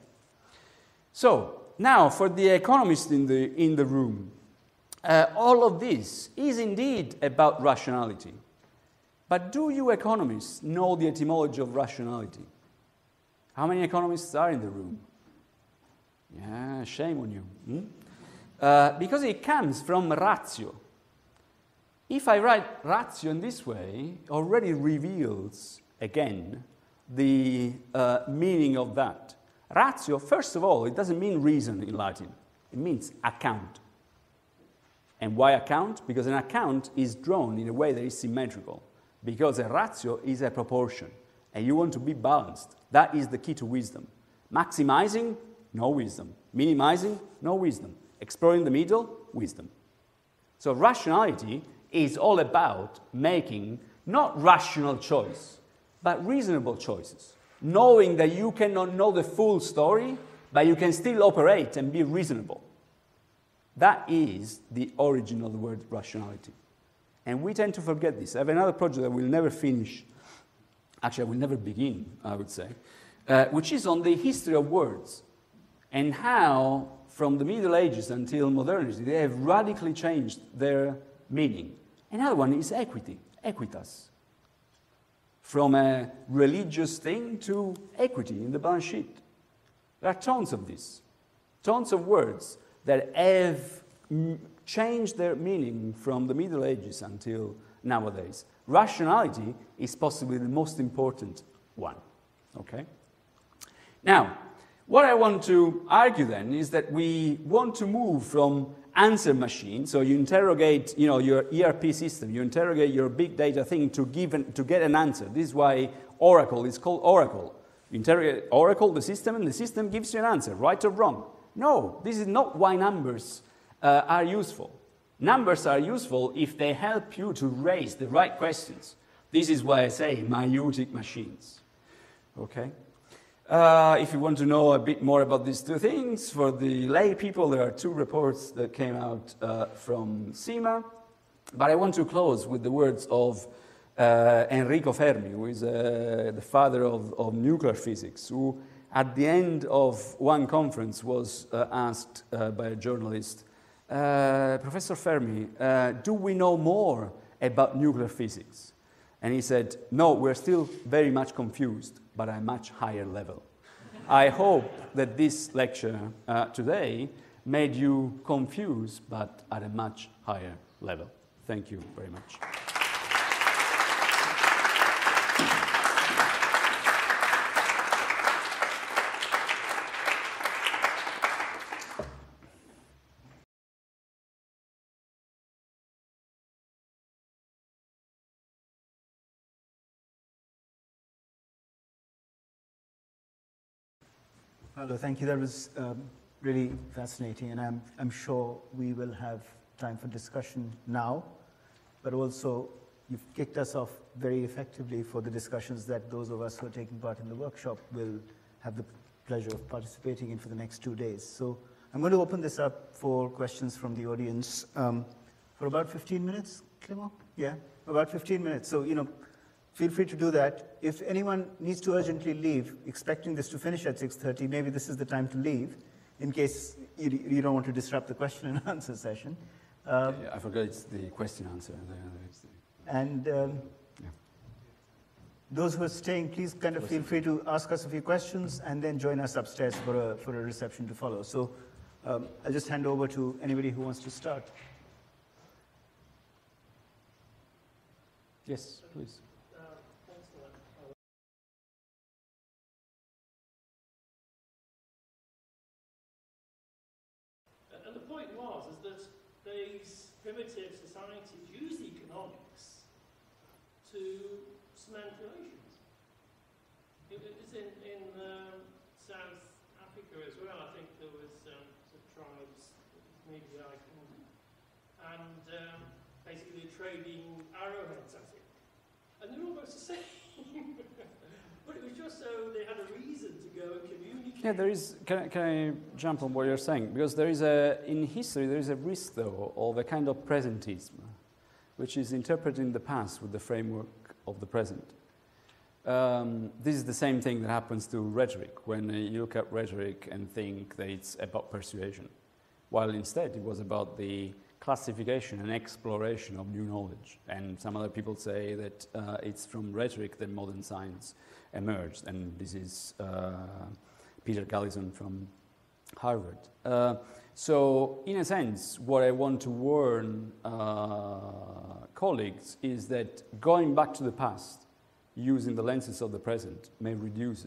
So now, for the economist in the room, all of this is indeed about rationality. But do you economists know the etymology of rationality? How many economists are in the room? Yeah, shame on you. Because it comes from ratio. If I write ratio in this way, it already reveals, again, the meaning of that. Ratio, first of all, it doesn't mean reason in Latin. It means account. And why account? Because an account is drawn in a way that is symmetrical. Because a ratio is a proportion. And you want to be balanced. That is the key to wisdom. Maximizing, no wisdom. Minimizing, no wisdom. Exploring the middle, wisdom. So rationality is all about making not rational choice, but reasonable choices. Knowing that you cannot know the full story, but you can still operate and be reasonable. That is the origin of the word rationality. And we tend to forget this. I have another project that will never finish. Actually, I will never begin, I would say, which is on the history of words and how, from the Middle Ages until modernity, they have radically changed their meaning. Another one is equity, equitas. From a religious thing to equity in the balance sheet. There are tons of this, tons of words that have changed their meaning from the Middle Ages until nowadays. Rationality is possibly the most important one, okay? Now, what I want to argue then is that we want to move from answer machine, so you interrogate, your ERP system, you interrogate your big data thing to get an answer. This is why Oracle is called Oracle. You interrogate Oracle, the system, and the system gives you an answer, right or wrong. No, this is not why numbers are useful. Numbers are useful if they help you to raise the right questions. This is why I say maieutic machines. Okay? If you want to know a bit more about these two things, for the lay people, there are two reports that came out from CIMA. But I want to close with the words of Enrico Fermi, who is the father of nuclear physics, who at the end of one conference was asked by a journalist, Professor Fermi, do we know more about nuclear physics? And he said, no, we're still very much confused, but at a much higher level. I hope that this lecture today made you confused, but at a much higher level. Thank you very much. Paolo, thank you. That was really fascinating, and I'm sure we will have time for discussion now, but also you've kicked us off very effectively for the discussions that those of us who are taking part in the workshop will have the pleasure of participating in for the next 2 days. So I'm going to open this up for questions from the audience for about 15 minutes, Clément? Yeah, about 15 minutes. So, feel free to do that. If anyone needs to urgently leave, expecting this to finish at 6:30, maybe this is the time to leave, in case you don't want to disrupt the question and answer session. Yeah, I forgot it's the question answer. And those who are staying, please kind of feel free to ask us a few questions and then join us upstairs for a reception to follow. So I'll just hand over to anybody who wants to start. Yes, please. Thanks for that. And the point is that these primitive societies use economics to cement relations. It's in South Africa as well. I think there was some tribes, maybe icons, and basically trading arrowheads, I think. And they're almost the same. But it was just so they had a reason to go and communicate. Yeah, there is. Can I jump on what you're saying? Because in history, there is a risk, though, of a kind of presentism, which is interpreting the past with the framework of the present. This is the same thing that happens to rhetoric, when you look at rhetoric and think that it's about persuasion, while instead it was about the classification and exploration of new knowledge. And some other people say that it's from rhetoric that modern science emerged, and this is Peter Gallison from Harvard. So in a sense, what I want to warn colleagues is that going back to the past using the lenses of the present may reduce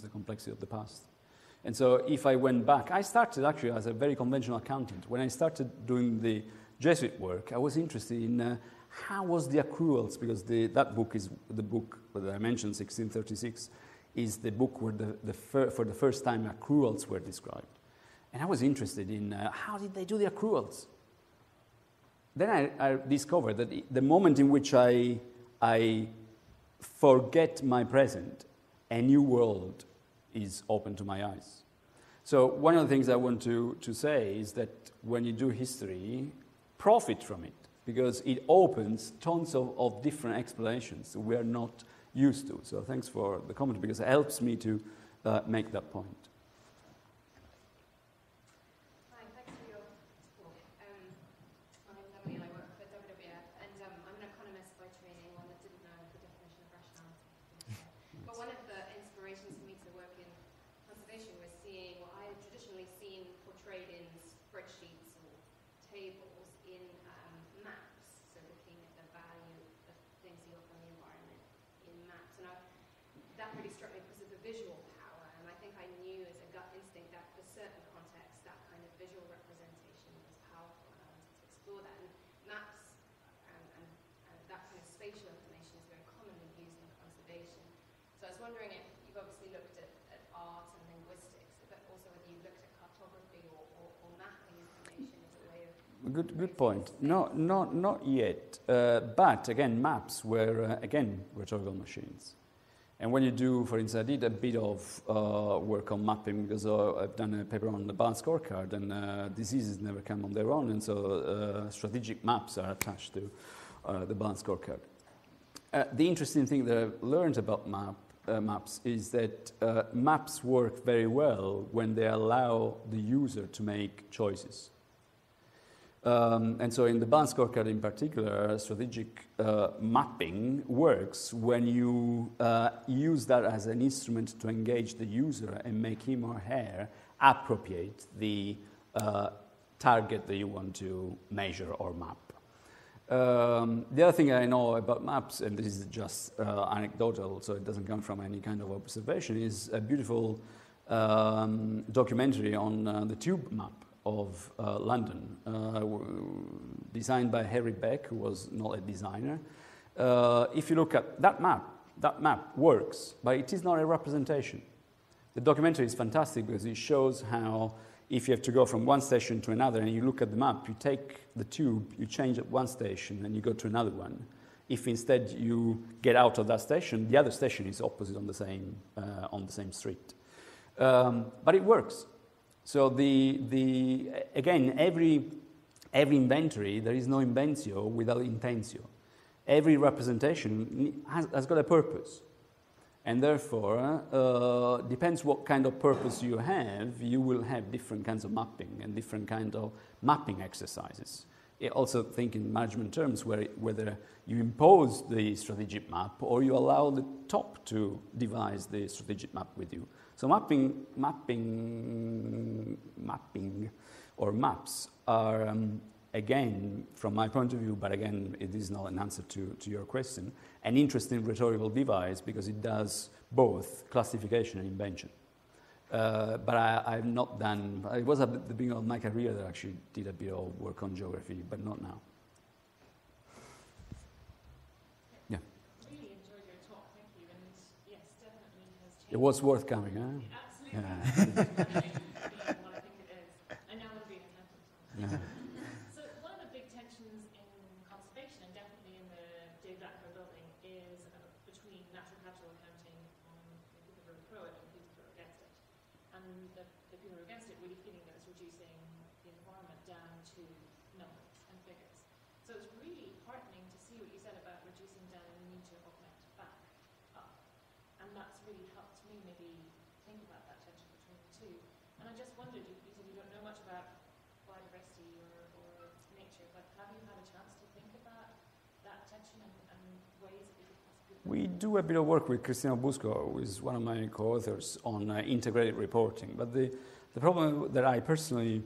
the complexity of the past. And so if I went back, I started actually as a very conventional accountant. When I started doing the Jesuit work, I was interested in how was the accruals, because that book is the book that I mentioned, 1636, is the book where for the first time accruals were described. And I was interested in how did they do the accruals? Then I discovered that the moment in which I forget my present, a new world is open to my eyes. So one of the things I want to say is that when you do history, profit from it, because it opens tons of different explanations we are not used to. So thanks for the comment, because it helps me to make that point. Hi, thanks for your talk. My name's Emily and I work for WWF, and I'm an economist by training, one that didn't know the definition of rationality. But one of the inspirations for me to work in conservation was seeing what I had traditionally seen portrayed in spreadsheets or tables in maps, so looking at the value of things you offer on the environment in maps. And that really struck me because of the visual power, and I think I knew as a gut instinct that for certain contexts that kind of visual representation was powerful, and I wanted to explore that. And maps and that kind of spatial information is very commonly used in conservation. So I was wondering if you've obviously looked at art and linguistics, but also whether you looked at cartography or mapping information as a way of... Good point. No, not yet. But again, maps were again rhetorical machines. And when you do, for instance, I did a bit of work on mapping because I've done a paper on the Barn scorecard, and diseases never come on their own, and so strategic maps are attached to the Barn scorecard. The interesting thing that I've learned about maps is that maps work very well when they allow the user to make choices. And so in the Barn scorecard in particular, strategic mapping works when you use that as an instrument to engage the user and make him or her appropriate the target that you want to measure or map. The other thing I know about maps, and this is just anecdotal, so it doesn't come from any kind of observation, is a beautiful documentary on the tube map of London, designed by Harry Beck, who was not a designer. If you look at that map works, but it is not a representation. The documentary is fantastic because it shows how if you have to go from one station to another and you look at the map, you take the tube, you change at one station and you go to another one. If instead you get out of that station, the other station is opposite on the same street. But it works. So again, every inventory, there is no inventio without intentio. Every representation has got a purpose. And therefore, depends what kind of purpose you have, you will have different kinds of mapping and different kind of mapping exercises. I also think in management terms whether you impose the strategic map or you allow the top to devise the strategic map with you. So mapping or maps are, again, from my point of view, but again, it is not an answer to your question, an interesting rhetorical device because it does both classification and invention. But I've not done, it was at the beginning of my career that I actually did a bit of work on geography, but not now. Yeah. Really enjoyed your talk, thank you, and yes, definitely has changed. It was worth coming, huh? Absolutely. Yeah. What I think it is. I now want to be an accountant. Yeah. So one of the big tensions in conservation, and definitely in the David Attenborough building, is between natural capital accounting on the people who are pro it and the people who are against it. And the people who are against it really feeling that it's reducing the environment down to numbers and figures. So it's really heartening to see what you said about reducing down and the need to augment back up. And that's really helped me maybe think about that tension between the two. And I just wondered, you said you don't know much about biodiversity or nature, but have you had a chance to think about that tension and ways that we could possibly... We do a bit of work with Cristina Busco, who is one of my co-authors, on integrated reporting. But the problem that I personally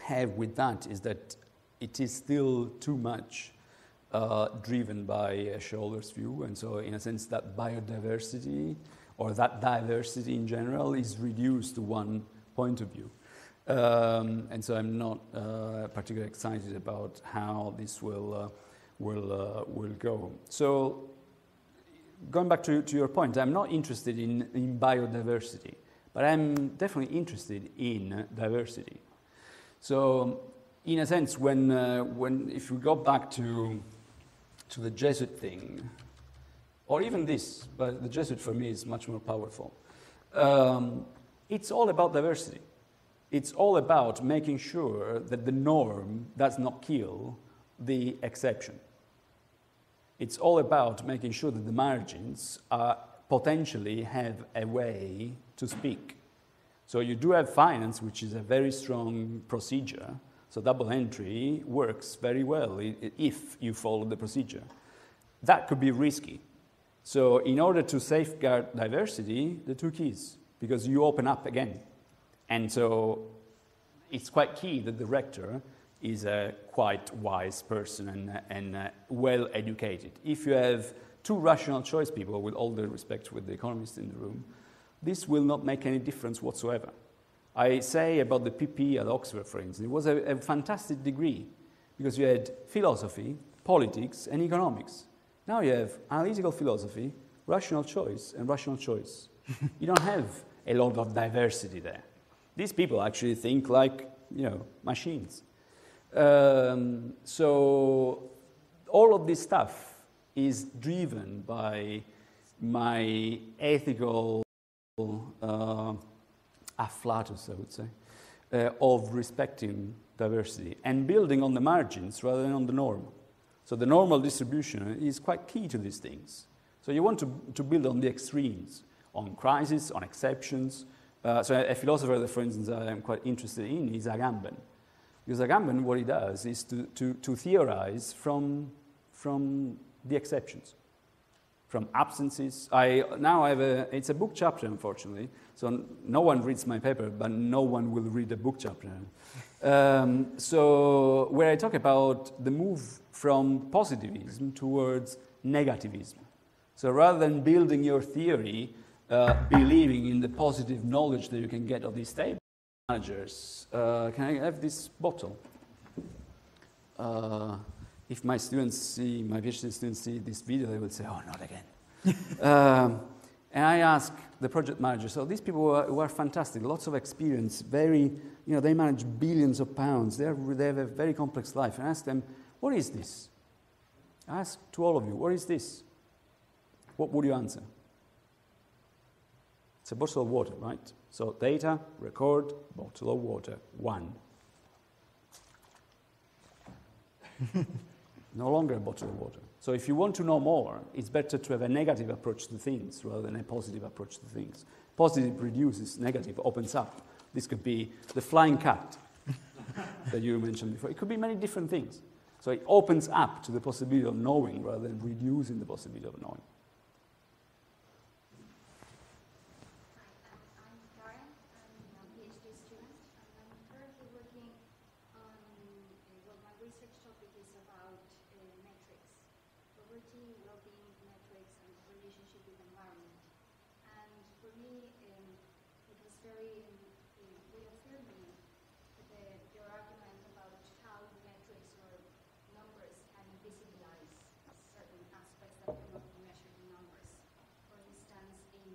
have with that is that it is still too much driven by a shareholder's view. And so in a sense that biodiversity or that diversity in general is reduced to one point of view. And so I'm not particularly excited about how this will go. So going back to your point, I'm not interested in biodiversity, but I'm definitely interested in diversity. So in a sense, if we go back to the Jesuit thing, or even this, but the Jesuit for me is much more powerful. It's all about diversity. It's all about making sure that the norm does not kill the exception. It's all about making sure that the margins potentially have a way to speak. So you do have finance, which is a very strong procedure. So double entry works very well if you follow the procedure. That could be risky. So in order to safeguard diversity, the two keys, because you open up again. And so it's quite key that the rector is a quite wise person and well educated. If you have two rational choice people, with all the respect with the economists in the room, this will not make any difference whatsoever. I say about the PP at Oxford, for instance, it was a fantastic degree because you had philosophy, politics, and economics. Now you have analytical philosophy, rational choice, and rational choice. You don't have a lot of diversity there. These people actually think like, machines. So all of this stuff is driven by my ethical afflatus, I would say, of respecting diversity and building on the margins rather than on the norm. So the normal distribution is quite key to these things. So you want to build on the extremes, on crises, on exceptions. So a philosopher that, for instance, I am quite interested in is Agamben. Because Agamben, what he does is to theorize from the exceptions, from absences. It's a book chapter, unfortunately, so no one reads my paper, but no one will read the book chapter. So where I talk about the move from positivism towards negativism. So rather than building your theory, believing in the positive knowledge that you can get of these stable managers, can I have this bottle? If my PhD students see this video, they will say, "Oh, not again." And I asked the project manager, so these people who are fantastic, lots of experience, very, they manage billions of pounds, they have a very complex life. And I asked them, what is this? I asked to all of you, what is this? What would you answer? It's a bottle of water, right? So data, record, bottle of water, 1. No longer a bottle of water. So if you want to know more, it's better to have a negative approach to things rather than a positive approach to things. Positive reduces, negative opens up. This could be the flying cat that you mentioned before. It could be many different things. So it opens up to the possibility of knowing rather than reducing the possibility of knowing. I'm Laurent. I'm a PhD student, and I'm currently working on, my research topic is about metrics, poverty, well-being metrics, and relationship with environment. And for me, it was very reaffirming your argument about how metrics or numbers can invisibilize certain aspects that cannot be measured in numbers. For instance, in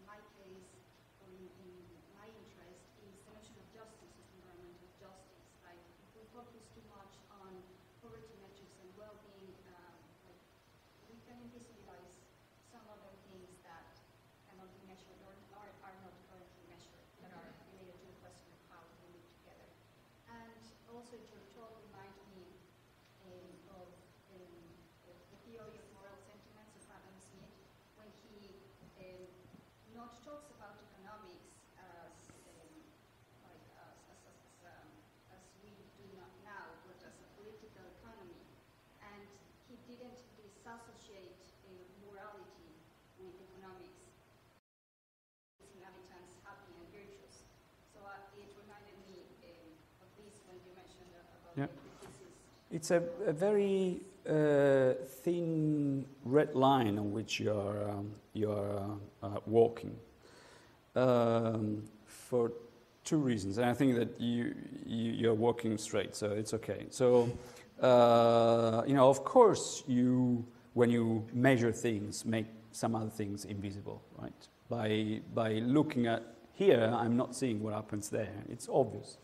my case, or in my interest, is the notion of justice, is environmental justice. Like, if we focus too much on poverty metrics and well-being, we can invisibilize some other things that cannot be measured or are not currently measured, that are related to the question of how we live together. And also, your talk reminded me of the theory of moral sentiments of Adam Smith, when he not talks about economics as we do not now, but as a political economy. And he didn't disassociate morality with economics. Its inhabitants happy and virtuous. So it reminded me of this when you mentioned about the physicist. It's a very thin red line on which you're walking for 2 reasons, and I think that you're walking straight, so it's okay. So of course, when you measure things, make some other things invisible, right? By looking at here, I'm not seeing what happens there. It's obvious.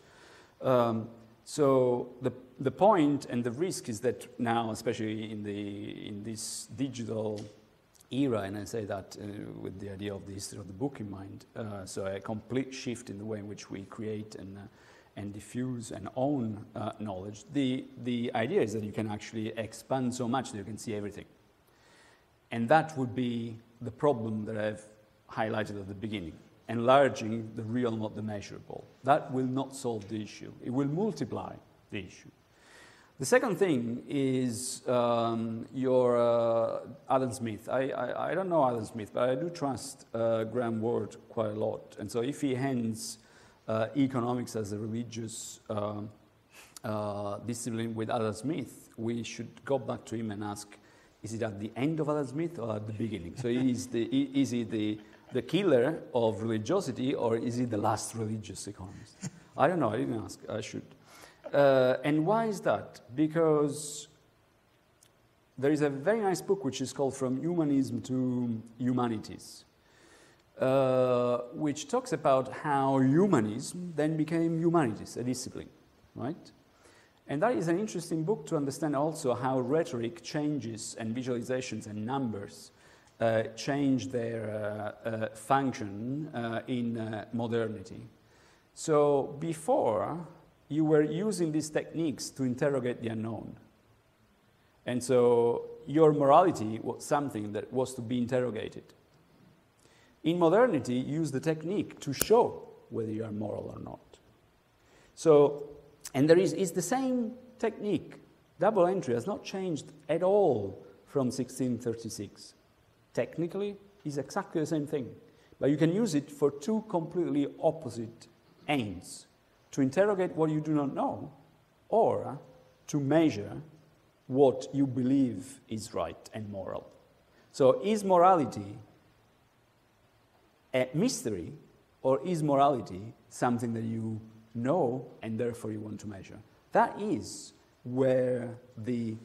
So the point and the risk is that now, especially in this digital era, and I say that with the idea of the history of the book in mind, so a complete shift in the way in which we create and diffuse and own knowledge. The idea is that you can actually expand so much that you can see everything. And that would be the problem that I've highlighted at the beginning. Enlarging the real, not the measurable. That will not solve the issue. It will multiply the issue. The second thing is your Adam Smith. I don't know Adam Smith, but I do trust Graham Ward quite a lot. And so if he hands economics as a religious discipline with Adam Smith, we should go back to him and ask, is it at the end of Adam Smith or at the beginning? So is he the killer of religiosity, or is he the last religious economist? I don't know, I didn't ask, I should. And why is that? Because there is a very nice book which is called From Humanism to Humanities, which talks about how humanism then became humanities, a discipline, right? And that is an interesting book to understand also how rhetoric changes and visualizations and numbers change their function in modernity. So before, you were using these techniques to interrogate the unknown. And so your morality was something that was to be interrogated. In modernity, you use the technique to show whether you are moral or not. So, and it's the same technique. Double entry has not changed at all from 1636. Technically, it's exactly the same thing. But you can use it for 2 completely opposite aims. To interrogate what you do not know, or to measure what you believe is right and moral. So is morality a mystery, or is morality something that you know and therefore you want to measure? That is where the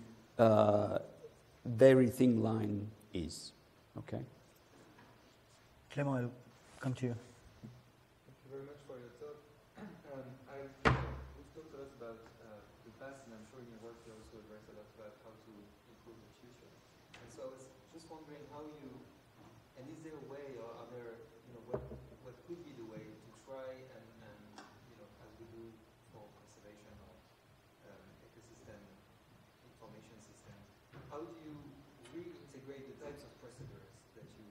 very thin line is. Okay? Clément, I'll come to you. Thank you very much for your talk. We've talked a lot about the past, and I'm sure in your work you also address a lot about how to improve the future. And so I was just wondering how you, and is there a way, or are there, what could be the way to try and as we do for conservation or ecosystem information systems, how do you reintegrate the types of procedures that you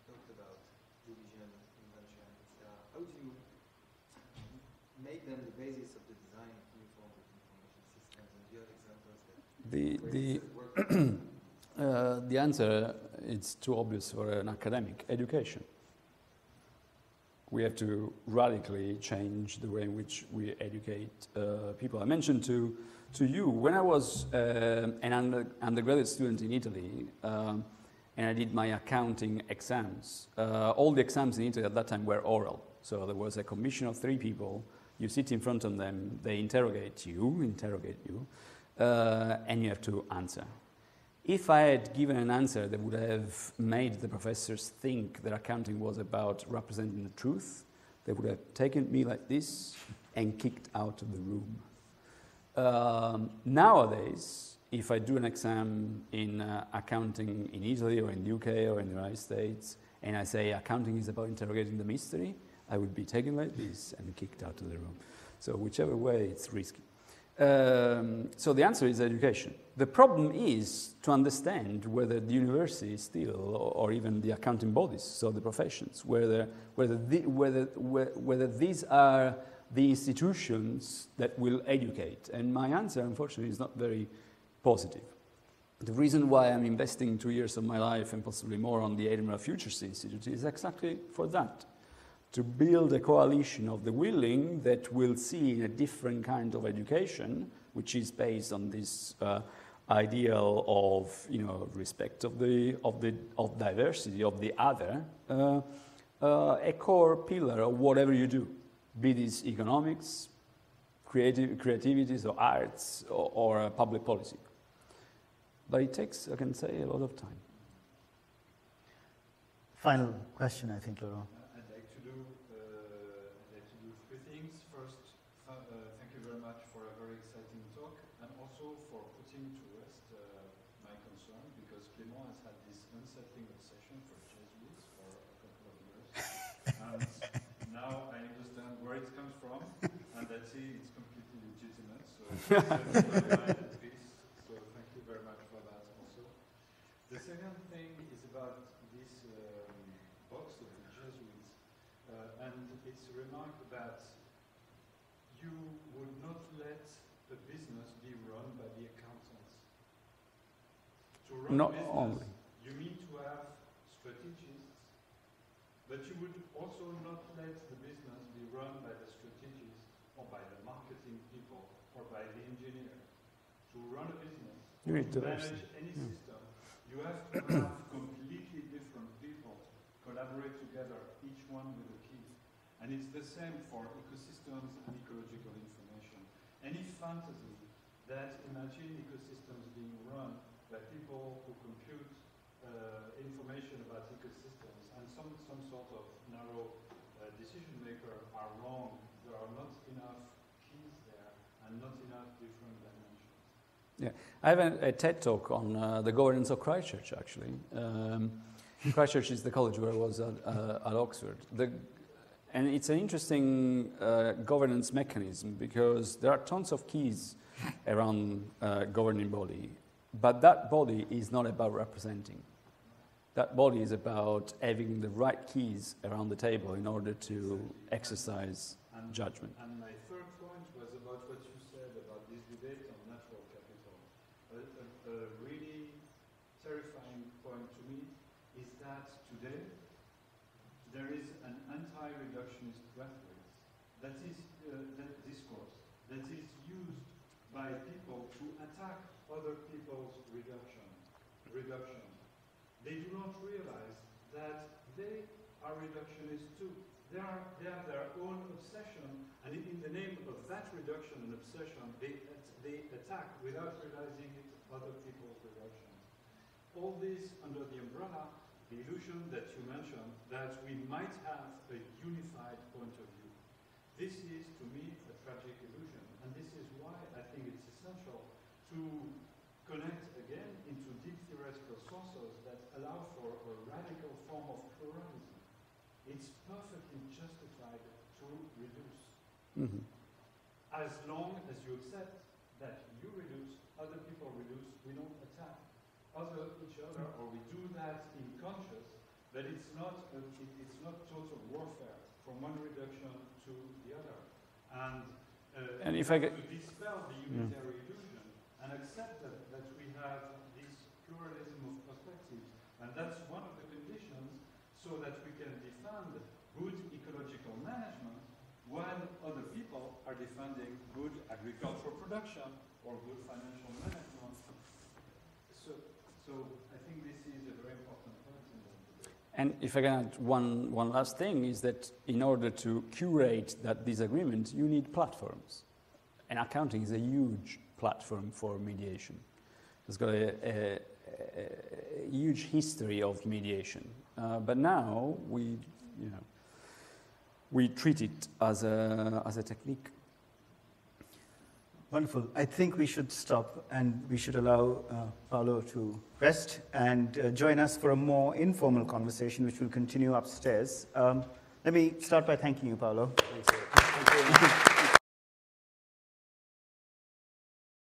talked about, division, invention, etc. How do you make them the basis of the design of new forms of information systems? And do you have examples that the answer is too obvious for an academic: education. We have to radically change the way in which we educate people. I mentioned to you, when I was an undergraduate student in Italy, and I did my accounting exams, all the exams in Italy at that time were oral. So there was a commission of 3 people, you sit in front of them, they interrogate you, and you have to answer. If I had given an answer that would have made the professors think that accounting was about representing the truth, they would have taken me like this and kicked out of the room. Nowadays, if I do an exam in accounting in Italy or in the UK or in the United States, and I say accounting is about interrogating the mystery, I would be taken like this and kicked out of the room. So whichever way, it's risky. So the answer is education. The problem is to understand whether the university still, or even the accounting bodies, so the professions, whether these are the institutions that will educate. And my answer, unfortunately, is not very positive. The reason why I'm investing 2 years of my life and possibly more on the Edinburgh Futures Institute is exactly for that. To build a coalition of the willing that will see a different kind of education, which is based on this ideal of respect of diversity of the other, a core pillar of whatever you do, be this economics, creativities, or arts, or public policy. But it takes, I can say, a lot of time. Final question, I think, Laurent. I'd like to do 3 things. First, thank you very much for a very exciting talk, and also for putting to rest my concern, because Clément has had this unsettling obsession for Jesuits for a couple of years, and now I understand where it comes from, and that it's completely legitimate. So so thank you very much for that also. The second thing is about this box of the Jesuits, and it's a remark that you would not let the business be run by the accountants. To run Not business, only. you need to have strategists, but you would also not let the business be run by the strategists or by the marketing people or by the engineer. To run a business, You need to to manage any system, you have to have completely different people collaborate together, each one with a key. And it's the same for ecosystems and ecological information. Any fantasy that imagine ecosystems being run by people who compute information about ecosystems and some sort of narrow decision maker are wrong. There are not enough keys there and not enough different dimensions. Yeah, I have a TED talk on the governance of Christchurch, actually. Christchurch is the college where I was at Oxford. And it's an interesting governance mechanism, because there are tons of keys around governing body, but that body is not about representing. That body is about having the right keys around the table in order to exercise judgment. And my third point was about what you said about this debate on natural capital. A really terrifying point to me is that today there is an anti-reductionist rhetoric that is that discourse that is used by people to attack other people's reduction. They do not realize that they are reductionists too. They have their own obsession, and in the name of that reduction and obsession, they attack without realizing it other people's reductions. All this under the umbrella the illusion that you mentioned, that we might have a unified point of view. This is, to me, a tragic illusion, and this is why I think it's essential to connect again into deep theoretical sources that allow for a radical form of pluralism. It's perfectly justified to reduce. Mm-hmm. As long as you accept that you reduce, other people reduce, we don't attack each other, or we do that in conscious, but it's not total warfare from one reduction to the other. And if I to dispel the unitary illusion and accept that we have this pluralism of perspectives, and that's one of the conditions so that we can defend good ecological management when other people are defending good agricultural production or good financial management. So I think this is a very important point in that debate. And if I can add one last thing, is that in order to curate that disagreement, you need platforms. And accounting is a huge platform for mediation. It's got a huge history of mediation. But now we treat it as a technique. Wonderful. I think we should stop and we should allow Paolo to rest and join us for a more informal conversation, which will continue upstairs. Let me start by thanking you, Paolo. Thank you.